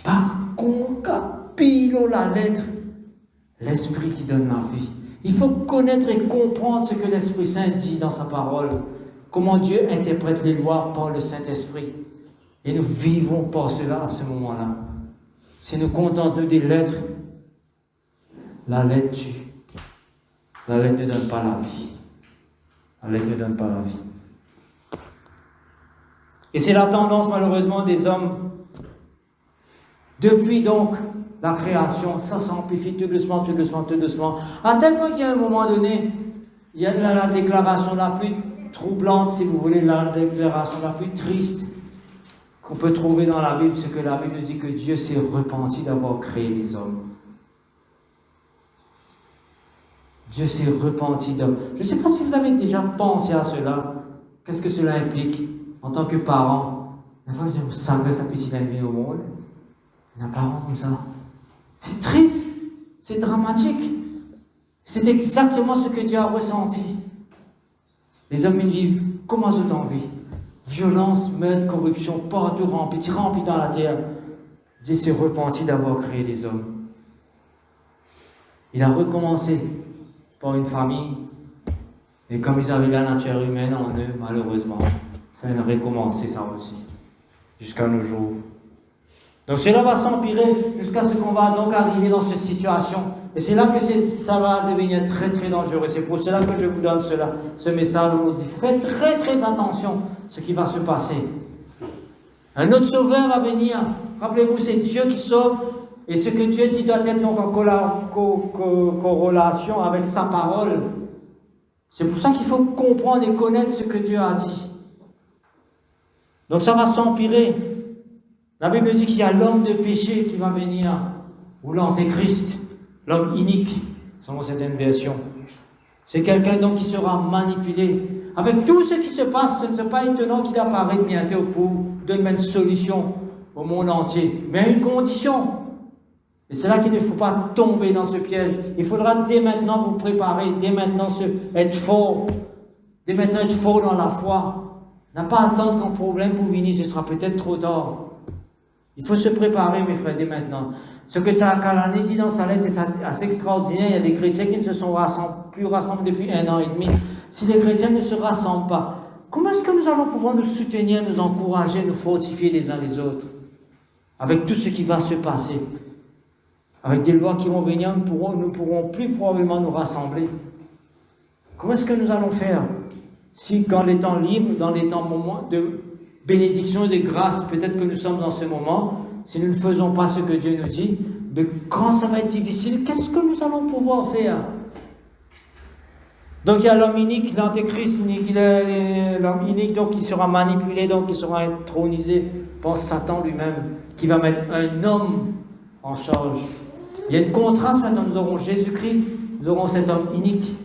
Par concapilo la lettre, l'Esprit qui donne la vie. Il faut connaître et comprendre ce que l'Esprit Saint dit dans sa parole. Comment Dieu interprète les lois par le Saint-Esprit. Et nous vivons par cela à ce moment-là. Si nous contentons des lettres, la lettre tue. La lettre ne donne pas la vie. La lettre ne donne pas la vie. Et c'est la tendance malheureusement des hommes. Depuis donc la création, ça s'amplifie tout doucement, tout doucement, tout doucement. À tel point qu'il y a un moment donné, il y a la déclaration la plus troublante, si vous voulez, la déclaration la plus triste qu'on peut trouver dans la Bible, c'est que la Bible dit que Dieu s'est repenti d'avoir créé les hommes. Dieu s'est repenti d'homme. Je ne sais pas si vous avez déjà pensé à cela. Qu'est-ce que cela implique en tant que parent? Des fois, vous savez sa petite ennemie au monde. Un parent comme ça. C'est triste. C'est dramatique. C'est exactement ce que Dieu a ressenti. Les hommes vivent comment ce temps vit. Violence, meurtre, corruption, partout rempli dans la terre. Dieu s'est repenti d'avoir créé les hommes. Il a recommencé par une famille. Et comme ils avaient la nature humaine en eux, malheureusement, ça a recommencé ça aussi. Jusqu'à nos jours. Donc cela va s'empirer jusqu'à ce qu'on va donc arriver dans cette situation. Et c'est là que ça va devenir très très dangereux. C'est pour cela que je vous donne ce message aujourd'hui. Faites très très attention à ce qui va se passer. Un autre sauveur va venir. Rappelez-vous, c'est Dieu qui sauve. Et ce que Dieu dit doit être donc en corrélation avec sa parole. C'est pour ça qu'il faut comprendre et connaître ce que Dieu a dit. Donc ça va s'empirer. La Bible dit qu'il y a l'homme de péché qui va venir, ou l'antéchrist, l'homme inique, selon certaines versions. C'est quelqu'un donc qui sera manipulé. Avec tout ce qui se passe, ce ne serait pas étonnant qu'il apparaisse bientôt pour donner une solution au monde entier. Mais à une condition. Et c'est là qu'il ne faut pas tomber dans ce piège. Il faudra dès maintenant vous préparer, dès maintenant être fort. Dès maintenant être fort dans la foi. N'a pas attendre qu'un problème pour venir, ce sera peut-être trop tard. Il faut se préparer, mes frères, dès maintenant. Ce que Kalani dit dans sa lettre est assez extraordinaire. Il y a des chrétiens qui ne se sont plus rassemblés depuis 1 an et demi. Si les chrétiens ne se rassemblent pas, comment est-ce que nous allons pouvoir nous soutenir, nous encourager, nous fortifier les uns les autres? Avec tout ce qui va se passer. Avec des lois qui vont venir, nous ne pourrons plus probablement nous rassembler. Comment est-ce que nous allons faire? Si dans les temps libres, dans les temps de bénédiction et de grâce, peut-être que nous sommes dans ce moment, si nous ne faisons pas ce que Dieu nous dit, mais quand ça va être difficile, qu'est-ce que nous allons pouvoir faire? Donc il y a l'homme inique, l'antéchrist unique, l'homme inique donc qui sera manipulé, donc qui sera intronisé par Satan lui-même, qui va mettre un homme en charge. Il y a une contraste maintenant, nous aurons Jésus-Christ, nous aurons cet homme inique.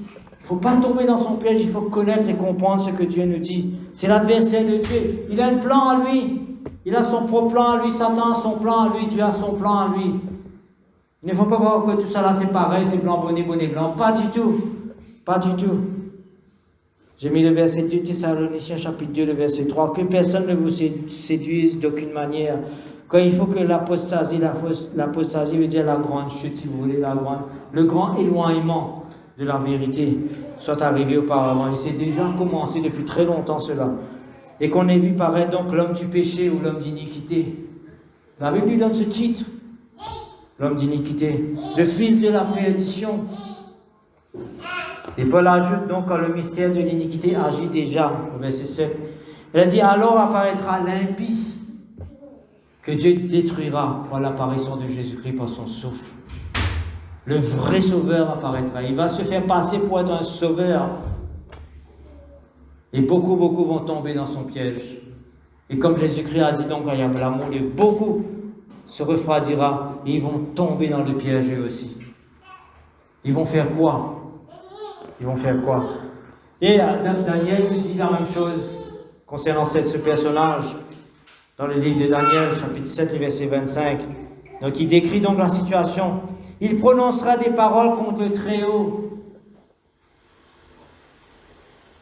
Il ne faut pas tomber dans son piège, il faut connaître et comprendre ce que Dieu nous dit. C'est l'adversaire de Dieu. Il a un plan à lui. Il a son propre plan à lui. Satan a son plan à lui. Dieu a son plan à lui. Il ne faut pas voir que tout ça là c'est pareil, c'est blanc, bonnet, bonnet, blanc. Pas du tout. Pas du tout. J'ai mis le verset 2 Thessaloniciens chapitre 2, le verset 3. Que personne ne vous séduise d'aucune manière. Quand il faut que l'apostasie veut dire la grande chute, si vous voulez, le grand éloignement de la vérité soit arrivé auparavant. Il s'est déjà commencé depuis très longtemps cela. Et qu'on ait vu paraître donc l'homme du péché ou l'homme d'iniquité. La Bible lui donne ce titre. l'homme d'iniquité, le fils de la perdition. Et Paul ajoute donc quand le mystère de l'iniquité agit déjà, au verset 7, il a dit alors apparaîtra l'impie que Dieu détruira par l'apparition de Jésus-Christ par son souffle. Le vrai sauveur apparaîtra. Il va se faire passer pour être un sauveur. Et beaucoup vont tomber dans son piège. Et comme Jésus-Christ a dit donc quand il y a l'amour, beaucoup se refroidira et ils vont tomber dans le piège eux aussi. Ils vont faire quoi? Et Daniel dit la même chose concernant ce personnage dans le livre de Daniel, chapitre 7, verset 25. Donc il décrit donc la situation. Il prononcera des paroles contre le Très-Haut.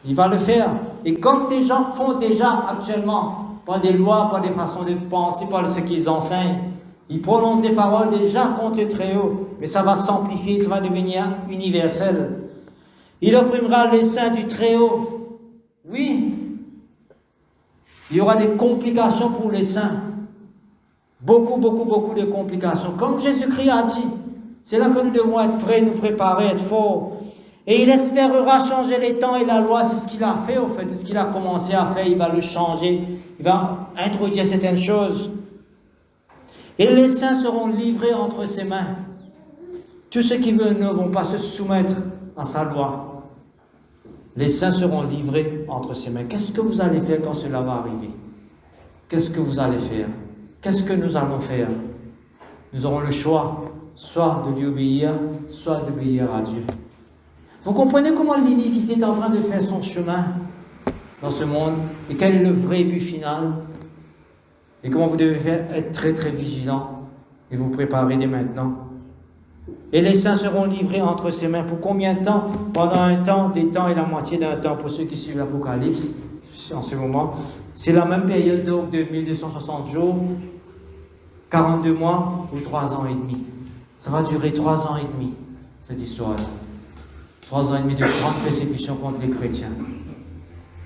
Il va le faire. Et comme des gens font déjà actuellement, par des lois, par des façons de penser, par ce qu'ils enseignent, ils prononcent des paroles déjà contre le Très-Haut. Mais ça va s'amplifier, ça va devenir universel. Il opprimera les saints du Très-Haut. Oui. Il y aura des complications pour les saints. Beaucoup de complications. Comme Jésus-Christ a dit, c'est là que nous devons être prêts, nous préparer, être forts. Et il espérera changer les temps et la loi. C'est ce qu'il a fait, au fait. C'est ce qu'il a commencé à faire. Il va le changer. Il va introduire certaines choses. Et les saints seront livrés entre ses mains. Tous ceux qui veulent ne vont pas se soumettre à sa loi. Les saints seront livrés entre ses mains. Qu'est-ce que vous allez faire quand cela va arriver? Qu'est-ce que vous allez faire? Qu'est-ce que nous allons faire? Nous aurons le choix, soit de lui obéir, soit d'obéir à Dieu. Vous comprenez comment l'iniquité est en train de faire son chemin dans ce monde et quel est le vrai but final? Et comment vous devez être très vigilant et vous préparer dès maintenant. Et les saints seront livrés entre ses mains. Pour combien de temps? Pendant un temps, des temps et la moitié d'un temps. Pour ceux qui suivent l'Apocalypse, en ce moment, c'est la même période donc de 1260 jours, 42 mois ou 3 ans et demi. Ça va durer 3 ans et demi, cette histoire-là. 3 ans et demi de grande persécution contre les chrétiens.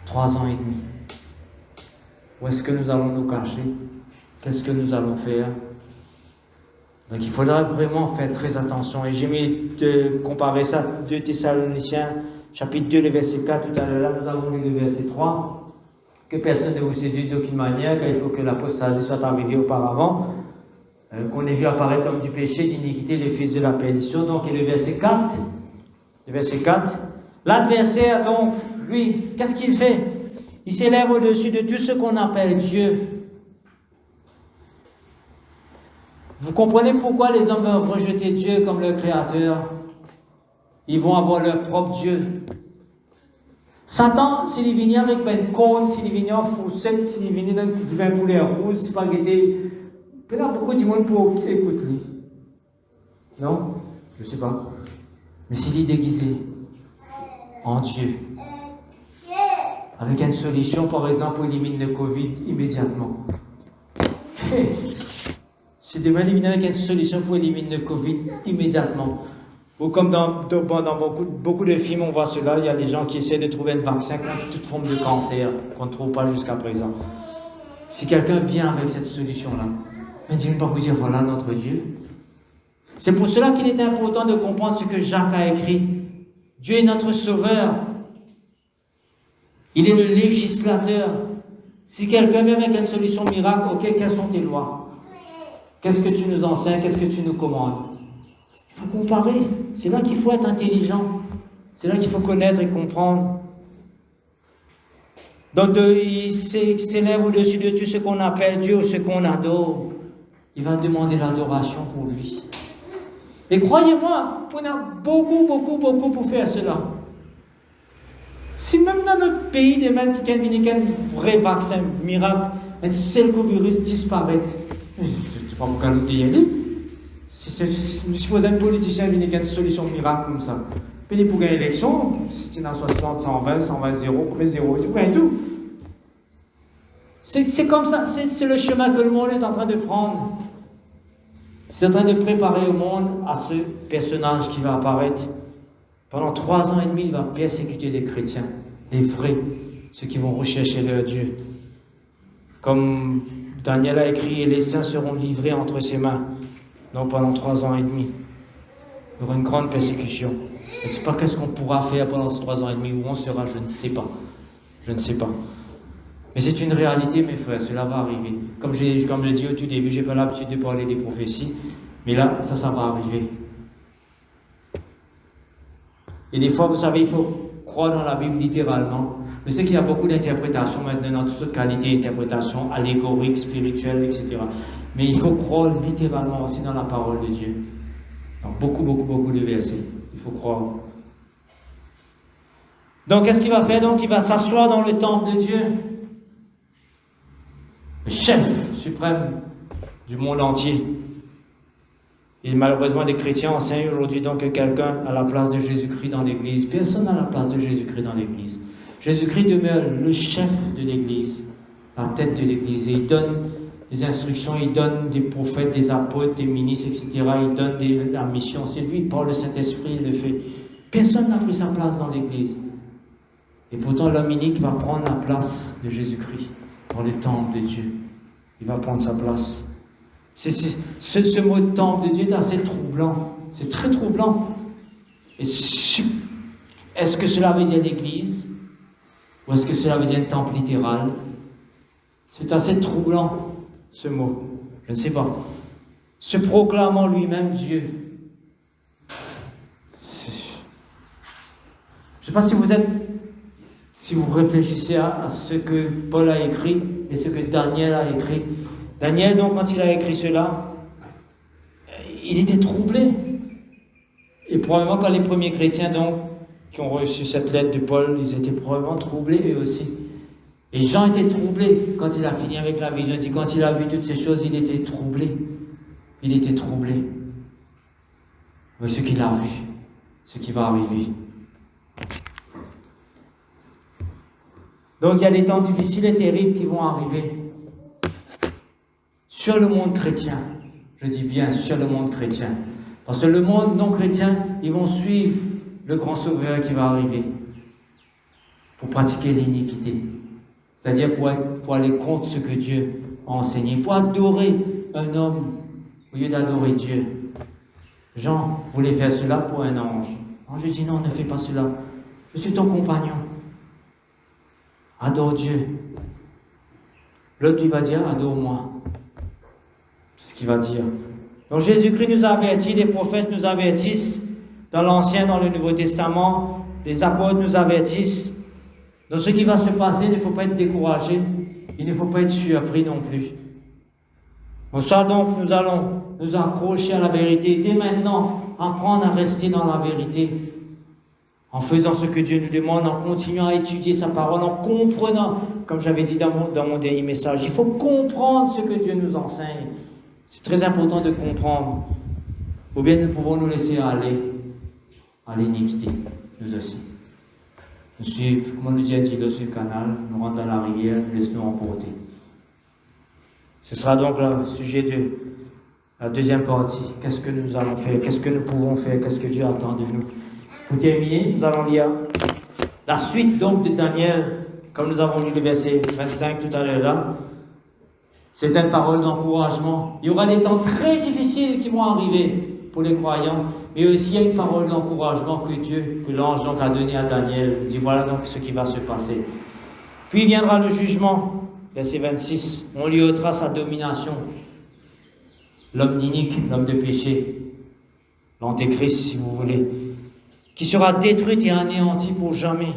3 ans et demi. Où est-ce que nous allons nous cacher? Qu'est-ce que nous allons faire? Donc il faudra vraiment faire très attention. Et j'ai mis de comparer ça à 2 Thessaloniciens, chapitre 2, le verset 4. Tout à l'heure, là, nous avons lu le verset 3. Que personne ne vous séduise d'aucune manière, car il faut que l'apostasie soit arrivée auparavant. Qu'on ait vu apparaître l'homme du péché, d'iniquité, le fils de la perdition. Donc, et le verset 4. Le verset 4. L'adversaire, donc, lui, qu'est-ce qu'il fait? Il s'élève au-dessus de tout ce qu'on appelle Dieu. Vous comprenez pourquoi les hommes veulent rejeter Dieu comme leur créateur? Ils vont avoir leur propre Dieu. Satan, s'il vient avec une cône, s'il vient en fourchette, s'il vient dans un poulet rouge, spaghetti, il y a beaucoup de monde pour écouter. Non? Je ne sais pas. Mais s'il est déguisé en Dieu, avec une solution, par exemple, pour éliminer le Covid immédiatement. Si demain il vient avec une solution pour éliminer le Covid immédiatement, ou comme dans beaucoup de films, on voit cela, il y a des gens qui essaient de trouver un vaccin contre toute forme de cancer qu'on ne trouve pas jusqu'à présent. Si quelqu'un vient avec cette solution-là, Dieu ne va pas vous dire voilà notre Dieu. C'est pour cela qu'il est important de comprendre ce que Jacques a écrit. Dieu est notre sauveur. Il est le législateur. Si quelqu'un vient avec une solution miracle, ok, quelles sont tes lois? Qu'est-ce que tu nous enseignes? Qu'est-ce que tu nous commandes? Il faut comparer. C'est là qu'il faut être intelligent. C'est là qu'il faut connaître et comprendre. Donc, il s'élève au-dessus de tout ce qu'on appelle Dieu ou ce qu'on adore. Il va demander l'adoration pour lui. Et croyez-moi, on a beaucoup pour faire cela. Si même dans notre pays, des gens qui ont un vrai vaccin miracle, un seul virus disparaît, je ne sais pas pourquoi l'autre y aller. Je suppose un politicien qui a une solution miracle comme ça. Puis pour gagner l'élection, si tu es dans 60, 120, 0, combien 0, tu prends tout. C'est comme ça, c'est le chemin que le monde est en train de prendre. C'est en train de préparer le monde à ce personnage qui va apparaître. Pendant 3 ans et demi, il va persécuter les chrétiens, les vrais, ceux qui vont rechercher leur Dieu. Comme Daniel a écrit, et les saints seront livrés entre ses mains. Non, pendant 3 ans et demi. Il y aura une grande persécution. Je ne sais pas qu'est-ce qu'on pourra faire pendant ces 3 ans et demi, où on sera, je ne sais pas. Je ne sais pas. Mais c'est une réalité, mes frères, cela va arriver. Comme je l'ai dit au tout début, je n'ai pas l'habitude de parler des prophéties, mais là, ça va arriver. Et des fois, vous savez, il faut croire dans la Bible littéralement. Je sais qu'il y a beaucoup d'interprétations maintenant, dans toutes sortes de qualités d'interprétation, allégoriques, spirituelles, etc. Mais il faut croire littéralement aussi dans la parole de Dieu. Dans beaucoup de versets. Il faut croire. Donc, qu'est-ce qu'il va faire? Donc, il va s'asseoir dans le temple de Dieu. Le chef suprême du monde entier. Et malheureusement, des chrétiens enseignent aujourd'hui donc que quelqu'un a la place de Jésus-Christ dans l'Église. Personne n'a la place de Jésus-Christ dans l'Église. Jésus-Christ demeure le chef de l'Église, la tête de l'Église. Et il donne des instructions, il donne des prophètes, des apôtres, des ministres, etc. Il donne la mission. C'est lui, par le Saint-Esprit, il le fait. Personne n'a pris sa place dans l'Église. Et pourtant, l'homme unique va prendre la place de Jésus-Christ dans le temple de Dieu. Il va prendre sa place. Ce mot de temple de Dieu est assez troublant. C'est très troublant. Est-ce que cela veut dire l'Église? Ou est-ce que cela veut dire un temple littéral? C'est assez troublant, ce mot. Je ne sais pas. Se proclamant lui-même Dieu. Je ne sais pas si vous réfléchissez à ce que Paul a écrit et ce que Daniel a écrit. Daniel, donc, quand il a écrit cela, il était troublé. Et probablement quand les premiers chrétiens, donc, qui ont reçu cette lettre de Paul, ils étaient probablement troublés eux aussi. Et Jean était troublé quand il a fini avec la vision. Il dit, quand il a vu toutes ces choses, il était troublé. Il était troublé. Mais ce qu'il a vu, ce qui va arriver. Donc il y a des temps difficiles et terribles qui vont arriver sur le monde chrétien. Je dis bien sur le monde chrétien. Parce que le monde non chrétien, ils vont suivre le grand sauveur qui va arriver pour pratiquer l'iniquité. C'est-à-dire pour aller contre ce que Dieu a enseigné, pour adorer un homme au lieu d'adorer Dieu. Jean voulait faire cela pour un ange. L'ange dit non, ne fais pas cela. Je suis ton compagnon. Adore Dieu. L'autre lui va dire adore-moi. C'est ce qu'il va dire. Donc Jésus-Christ nous avertit, les prophètes nous avertissent, dans l'Ancien, dans le Nouveau Testament, les apôtres nous avertissent. Donc ce qui va se passer, il ne faut pas être découragé, il ne faut pas être surpris non plus. Pour ça donc, nous allons nous accrocher à la vérité, dès maintenant, apprendre à rester dans la vérité, en faisant ce que Dieu nous demande, en continuant à étudier sa parole, en comprenant, comme j'avais dit dans mon dernier message, il faut comprendre ce que Dieu nous enseigne. C'est très important de comprendre. Ou bien nous pouvons nous laisser aller à l'iniquité, nous aussi. Nous suivons, comme nous dit Dieu sur le canal, nous rentrons dans la rivière, laisse-nous emporter. Ce sera donc le sujet de la deuxième partie. Qu'est-ce que nous allons faire? Qu'est-ce que nous pouvons faire? Qu'est-ce que Dieu attend de nous? Pour terminer, nous allons lire la suite donc de Daniel, comme nous avons lu le verset 25 tout à l'heure là. C'est une parole d'encouragement. Il y aura des temps très difficiles qui vont arriver pour les croyants, mais aussi il y a une parole d'encouragement que l'ange donc a donnée à Daniel. Il dit voilà donc ce qui va se passer. Puis viendra le jugement, verset 26. On lui ôtera sa domination. L'homme inique, l'homme de péché, l'antéchrist si vous voulez, qui sera détruit et anéanti pour jamais.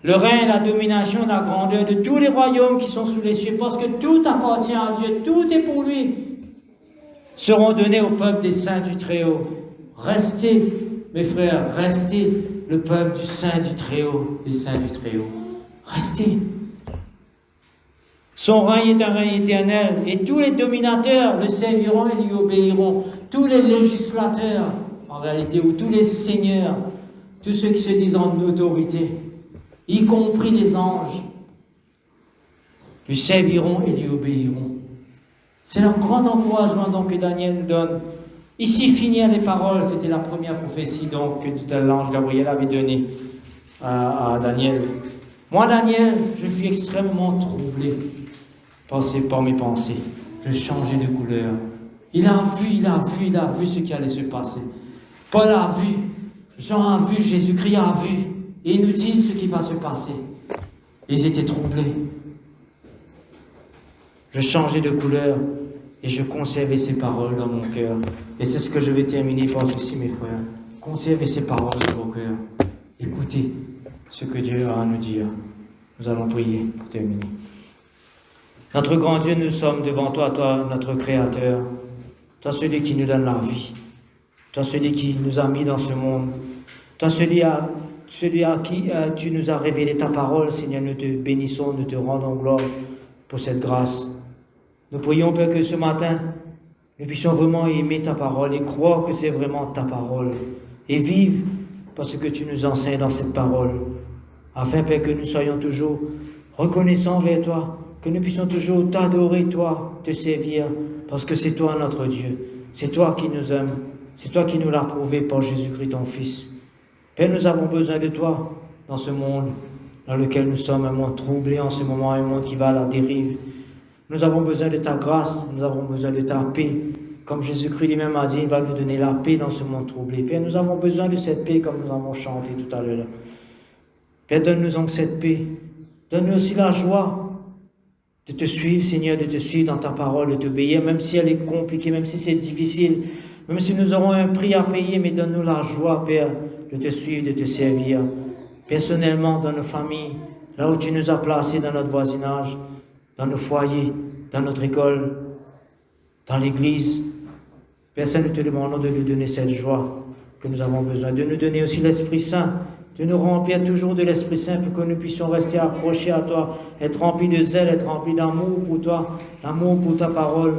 Le règne, la domination, la grandeur de tous les royaumes qui sont sous les cieux, parce que tout appartient à Dieu, tout est pour lui, seront donnés au peuple des saints du Très-Haut. Restez, mes frères, restez le peuple du Saint du Très-Haut, des saints du Très-Haut. Restez. Son règne est un règne éternel, et tous les dominateurs le serviront et lui obéiront. Tous les législateurs, en réalité, ou tous les seigneurs, tous ceux qui se disent en autorité, y compris les anges, lui serviront et lui obéiront. C'est un grand encouragement donc que Daniel nous donne. Ici finir les paroles, c'était la première prophétie donc que l'ange Gabriel avait donnée à Daniel. Moi, Daniel, je fus extrêmement troublé par mes pensées. Je changeais de couleur. Il a vu ce qui allait se passer. Paul a vu, Jean a vu, Jésus-Christ a vu. Et il nous dit ce qui va se passer. Ils étaient troublés. Je changeais de couleur et je conservais ces paroles dans mon cœur. Et c'est ce que je vais terminer par ceci, mes frères. Conservez ces paroles dans vos cœurs. Écoutez ce que Dieu a à nous dire. Nous allons prier pour terminer. Notre grand Dieu, nous sommes devant toi, toi, notre Créateur. Toi, celui qui nous donne la vie. Toi, celui qui nous a mis dans ce monde. Toi, celui à qui tu nous as révélé ta parole, Seigneur. Nous te bénissons, nous te rendons gloire pour cette grâce. Nous prions, Père, que ce matin, nous puissions vraiment aimer ta parole et croire que c'est vraiment ta parole. Et vivre parce que tu nous enseignes dans cette parole. Afin, Père, que nous soyons toujours reconnaissants vers toi, que nous puissions toujours t'adorer, toi, te servir, parce que c'est toi notre Dieu. C'est toi qui nous aimes. C'est toi qui nous l'as prouvé par Jésus-Christ, ton Fils. Père, nous avons besoin de toi dans ce monde dans lequel nous sommes, un monde troublé en ce moment, un monde qui va à la dérive. Nous avons besoin de ta grâce, nous avons besoin de ta paix. Comme Jésus-Christ lui-même a dit, il va nous donner la paix dans ce monde troublé. Père, nous avons besoin de cette paix comme nous avons chanté tout à l'heure. Père, donne-nous donc cette paix. Donne-nous aussi la joie de te suivre, Seigneur, de te suivre dans ta parole, de t'obéir, même si elle est compliquée, même si c'est difficile, même si nous aurons un prix à payer, mais donne-nous la joie, Père, de te suivre, de te servir. Personnellement, dans nos familles, là où tu nous as placés, dans notre voisinage, dans nos foyers, dans notre école, dans l'église. Père Saint, nous te demandons de nous donner cette joie que nous avons besoin, de nous donner aussi l'Esprit Saint, de nous remplir toujours de l'Esprit Saint pour que nous puissions rester accrochés à toi, être remplis de zèle, être remplis d'amour pour toi, d'amour pour ta parole,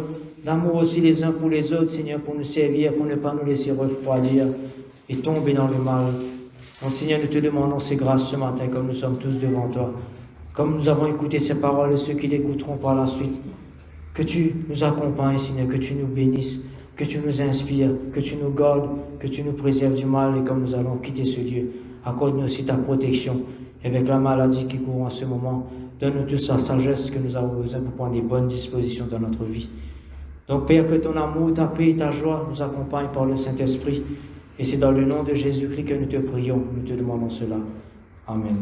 d'amour aussi les uns pour les autres, Seigneur, pour nous servir, pour ne pas nous laisser refroidir et tomber dans le mal. Donc, Seigneur, nous te demandons ces grâces ce matin, comme nous sommes tous devant toi, comme nous avons écouté ces paroles et ceux qui l'écouteront par la suite. Que tu nous accompagnes, Seigneur, que tu nous bénisses, que tu nous inspires, que tu nous gardes, que tu nous préserves du mal. Et comme nous allons quitter ce lieu, accorde-nous aussi ta protection. Et avec la maladie qui court en ce moment, donne-nous tous la sagesse que nous avons besoin pour prendre des bonnes dispositions dans notre vie. Donc, Père, que ton amour, ta paix et ta joie nous accompagnent par le Saint-Esprit. Et c'est dans le nom de Jésus-Christ que nous te prions, nous te demandons cela. Amen.